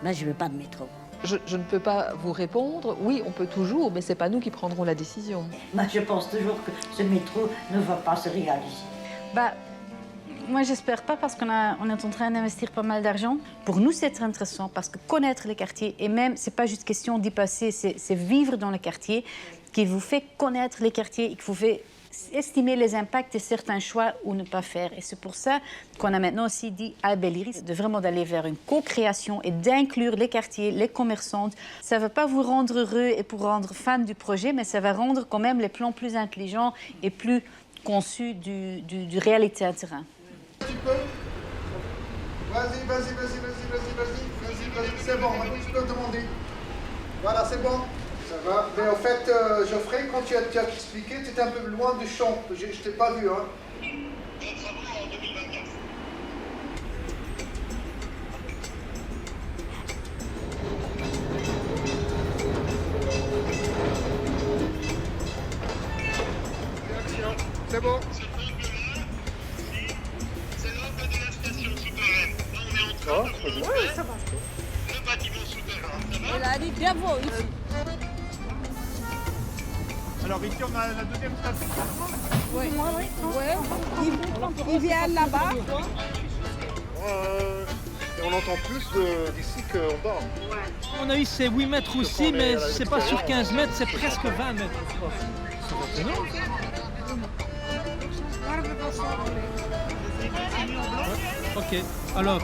Ben, je veux pas de métro. Je ne peux pas vous répondre. Oui, on peut toujours, mais ce n'est pas nous qui prendrons la décision. Ben, je pense toujours que ce métro ne va pas se réaliser. Bah, moi, j'espère pas parce on est en train d'investir pas mal d'argent. Pour nous, c'est très intéressant parce que connaître les quartiers, et même, c'est pas juste question d'y passer, c'est vivre dans les quartiers qui vous fait connaître les quartiers et qui vous fait estimer les impacts de certains choix ou ne pas faire. Et c'est pour ça qu'on a maintenant aussi dit à Bell'iris de vraiment d'aller vers une co-création et d'inclure les quartiers, les commerçantes. Ça ne va pas vous rendre heureux et pour rendre fan du projet, mais ça va rendre quand même les plans plus intelligents et plus conçus du réalité à terrain. Tu peux. Vas-y, c'est bon, maintenant tu peux demander. Voilà, c'est bon. Ça va. Mais en fait, Geoffrey, quand tu as expliqué, tu étais un peu loin du champ. Je ne t'ai pas vu, hein. C'est bon. C'est l'angle de la station souterraine. Là, on est en train de Oui, ça va. le bâtiment souterrain. Ça va? Elle a dit bravo ici. Alors ici, on a la deuxième station. Oui, il vient là-bas. Et on entend plus d'ici qu'en bas. On a eu ces 8 mètres aussi, mais c'est pas sur 15 mètres, c'est presque 20 mètres. C'est énorme. Ok, alors.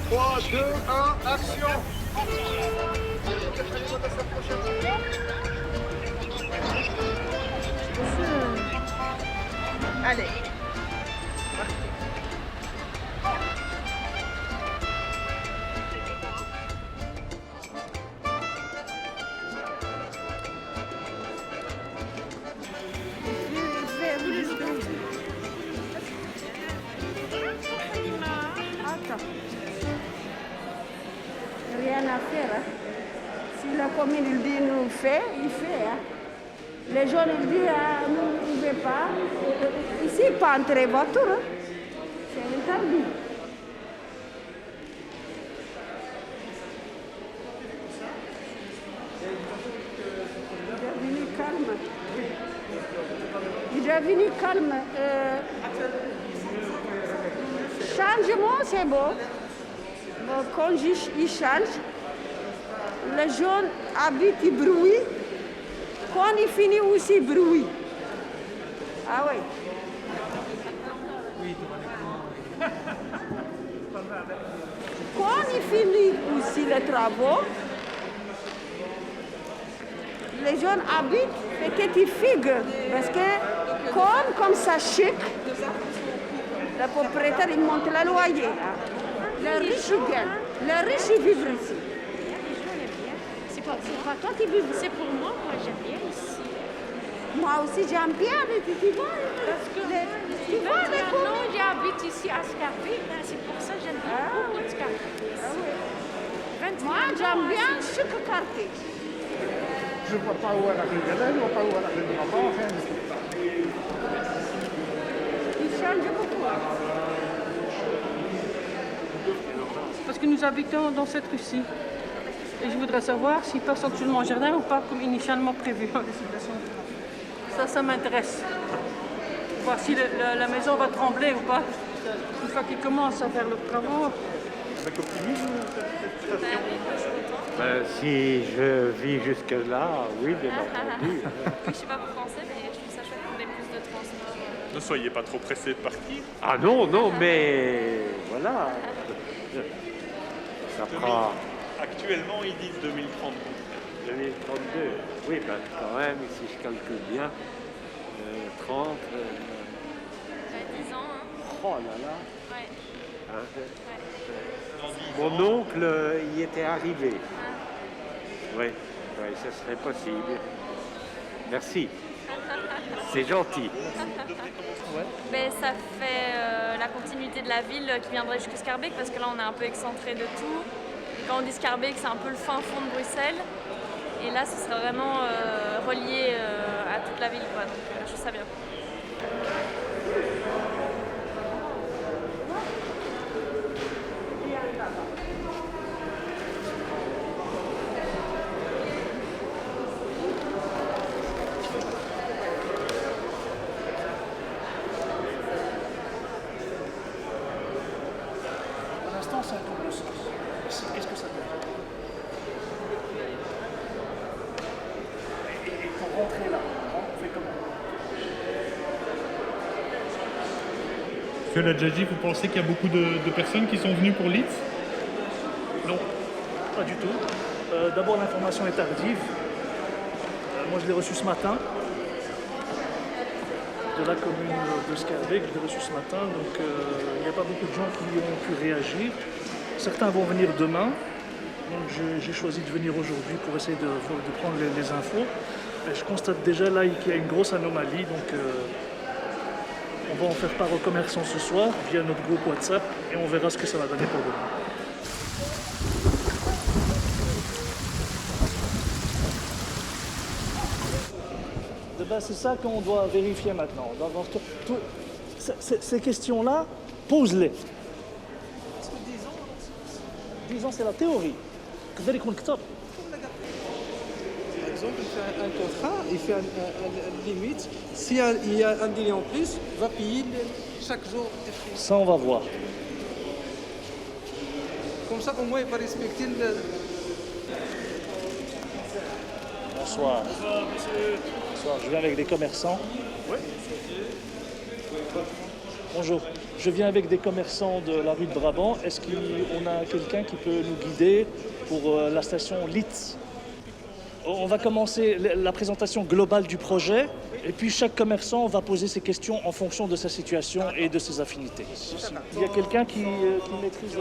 Trois, 2, 1, action. Allez. Rien à faire. Hein. Si la commune il dit nous fait, il fait. Hein. Les gens ils disent nous ne pouvons pas. Ici, pas entrer voiture. Hein. C'est interdit. Il est devenu calme. Changement, c'est beau. Quand il change, les gens habitent et bruit. Quand il finit aussi, bruit. Ah oui. Quand il finit aussi les travaux, les gens habitent petites figues. Parce que comme ça chic, le propriétaire il monte le loyer. Les riches gagnent. Les riches vivent ici. C'est pas toi qui vis, c'est pour moi j'aime bien ici. Moi aussi j'aime bien, mais tu vois. Parce que tu vois, maintenant j'habite ici à Scarbeck, c'est pour ça que j'aime beaucoup Scarbeck. Moi j'aime bien chaque quartier. Je ne vois pas où elle arrive, je ne vois pas où elle arrivera pas. Il change beaucoup. Parce que nous habitons dans cette rue-ci. Et je voudrais savoir s'ils passent actuellement au jardin ou pas, comme initialement prévu. Ça m'intéresse. Voir si la maison va trembler ou pas. Une fois qu'ils commencent à faire leurs travaux. Avec optimisme, cette station. Si je vis jusque-là, oui, bien entendu. Je ne sais pas vous penser, mais je trouve ça chouette qu'on ait plus de transport. Ne soyez pas trop pressés de partir. Ah non, mais voilà. Ça prend... Actuellement, ils disent 2032. 2032, oui, ben quand même, si je calcule bien, 30... 10 ans, hein. Oh là là. Ouais. Hein, Ouais. Mon oncle y était arrivé. Oui, ça serait possible. Merci. C'est gentil. Ben, ça fait la continuité de la ville qui viendrait jusqu'à Scarbeck, parce que là on est un peu excentré de tout. Et quand on dit Scarbeck, c'est un peu le fin fond de Bruxelles. Et là, ce serait vraiment relié à toute la ville, quoi. Donc je trouve ça bien. Pour l'instant, c'est un double sens. Qu'est-ce que ça veut dire? Et pour rentrer là, on fait comment? Monsieur Ladjadji, vous pensez qu'il y a beaucoup de personnes qui sont venues pour Leeds? Non, pas du tout. D'abord, l'information est tardive. Moi, je l'ai reçue ce matin. De la commune de Schaerbeek, je l'ai reçue ce matin. Donc, il n'y a pas beaucoup de gens qui ont pu réagir. Certains vont venir demain. Donc, j'ai choisi de venir aujourd'hui pour essayer de prendre les infos. Et je constate déjà là qu'il y a une grosse anomalie. Donc, on va en faire part aux commerçants ce soir via notre groupe WhatsApp et on verra ce que ça va donner pour demain. C'est ça qu'on doit vérifier maintenant. Ces questions-là, pose-les. 10 ans, c'est la théorie. Par exemple, il fait un contrat, il fait une limite. S'il y a un délai en plus, il va payer chaque jour. Ça, on va voir. Comme ça, au moins, il va respecter le... Bonsoir. Bonsoir, je viens avec des commerçants. Oui. Bonjour, je viens avec des commerçants de la rue de Brabant. Est-ce qu'on a quelqu'un qui peut nous guider pour la station Leeds? On va commencer la présentation globale du projet et puis chaque commerçant va poser ses questions en fonction de sa situation et de ses affinités. Il y a quelqu'un qui maîtrise...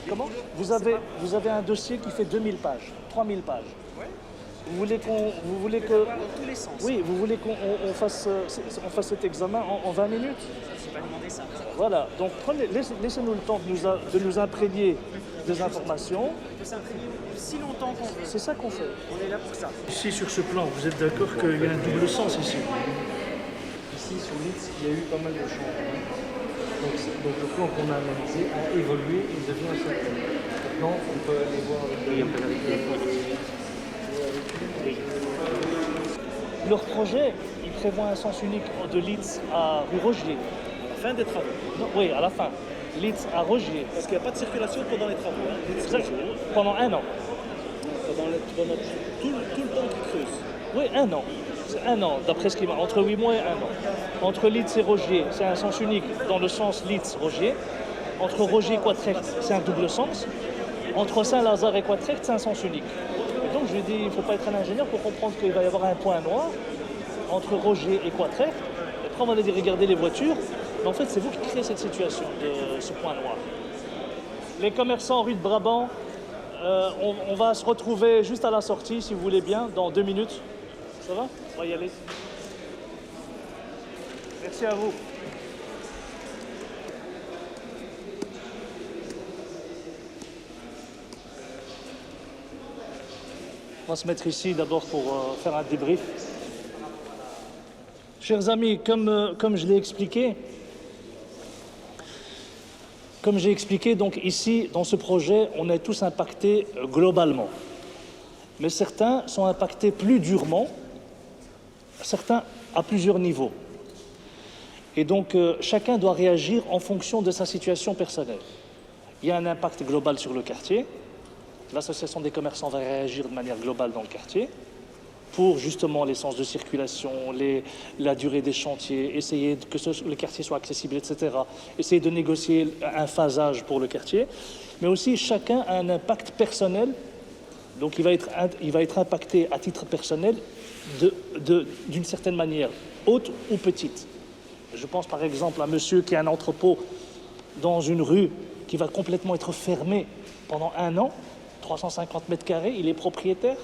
Comment? Vous avez un dossier qui fait 2000 pages, 3000 pages. Vous voulez que... Dans tous les sens. Oui, vous voulez qu'on fasse cet examen en 20 minutes? Je vais pas demander ça. Voilà, donc laissez-nous le temps de nous imprégner des informations. On peut s'imprégner si longtemps qu'on veut. C'est ça qu'on fait. On est là pour ça. Ici, sur ce plan, vous êtes d'accord qu'il y a un double sens ici? Ici, sur Leeds, il y a eu pas mal de changements. Donc le plan qu'on a analysé a évolué et devient un seul plan. Maintenant, on peut aller voir avec les Leur projet, il prévoit un sens unique de Leeds à rue Rogier. À la fin des travaux? Non, oui, à la fin. Leeds à Rogier. Parce qu'il n'y a pas de circulation pendant les travaux. Hein. Pendant un an. Pendant tout le temps qu'ils creusent. Oui, un an. C'est un an, d'après ce qu'il m'a. Entre 8 mois et un an. Entre Leeds et Rogier, c'est un sens unique dans le sens Leeds-Rogier. Entre Rogier et Quatrecht, c'est un double sens. Entre Saint-Lazare et Quatrecht, c'est un sens unique. Et donc je lui ai dit, il ne faut pas être un ingénieur pour comprendre qu'il va y avoir un point noir entre Rogier et Quatrecht. Et après on va aller regarder les voitures. Mais en fait, c'est vous qui créez cette situation de ce point noir. Les commerçants rue de Brabant, on va se retrouver juste à la sortie, si vous voulez bien, dans 2 minutes. Ça va? On va y aller. Merci à vous. On va se mettre ici d'abord pour faire un débrief. Chers amis, comme je l'ai expliqué, donc ici, dans ce projet, on est tous impactés globalement. Mais certains sont impactés plus durement, certains à plusieurs niveaux. Et donc, chacun doit réagir en fonction de sa situation personnelle. Il y a un impact global sur le quartier. L'association des commerçants va réagir de manière globale dans le quartier pour justement les sens de circulation, la durée des chantiers, essayer que le quartier soit accessible, etc. Essayer de négocier un phasage pour le quartier. Mais aussi, chacun a un impact personnel. Donc, il va être impacté à titre personnel d'une certaine manière, haute ou petite. Je pense par exemple à monsieur qui a un entrepôt dans une rue qui va complètement être fermé pendant 1 an, 350 mètres carrés, il est propriétaire.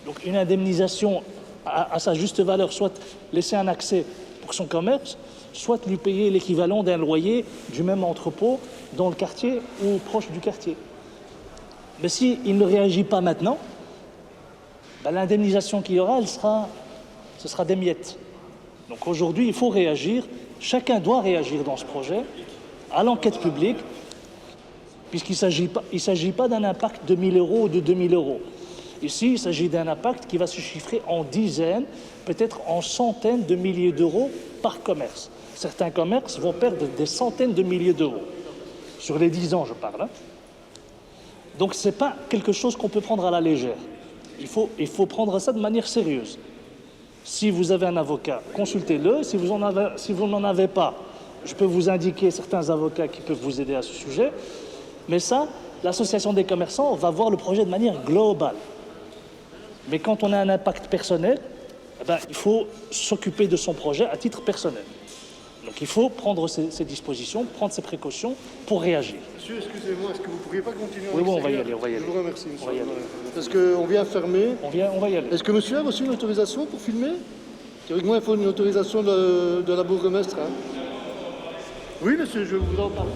Donc une indemnisation à sa juste valeur, soit laisser un accès pour son commerce, soit lui payer l'équivalent d'un loyer du même entrepôt dans le quartier ou proche du quartier. Mais s'il ne réagit pas maintenant, ben, l'indemnisation qu'il y aura, ce sera des miettes. Donc aujourd'hui, il faut réagir. Chacun doit réagir dans ce projet, à l'enquête publique, puisqu'il ne s'agit pas d'un impact de 1 000 € ou de 2 000 €. Ici, il s'agit d'un impact qui va se chiffrer en dizaines, peut-être en centaines de milliers d'euros par commerce. Certains commerces vont perdre des centaines de milliers d'euros. Sur les 10 ans, je parle. Hein. Donc ce n'est pas quelque chose qu'on peut prendre à la légère. Il faut prendre ça de manière sérieuse. Si vous avez un avocat, consultez-le. Si vous n'en avez pas, je peux vous indiquer certains avocats qui peuvent vous aider à ce sujet. Mais ça, l'association des commerçants va voir le projet de manière globale. Mais quand on a un impact personnel, eh ben, il faut s'occuper de son projet à titre personnel. Donc il faut prendre ces dispositions, prendre ces précautions pour réagir. Monsieur, excusez-moi, est-ce que vous ne pourriez pas continuer? Oui, on va y aller. Je vous remercie, monsieur. Parce qu'on vient fermer. On va y aller. Est-ce que monsieur a reçu une autorisation pour filmer? Théoriquement, il faut une autorisation de la bourgmestre. Hein. Oui, monsieur, je vous en parle.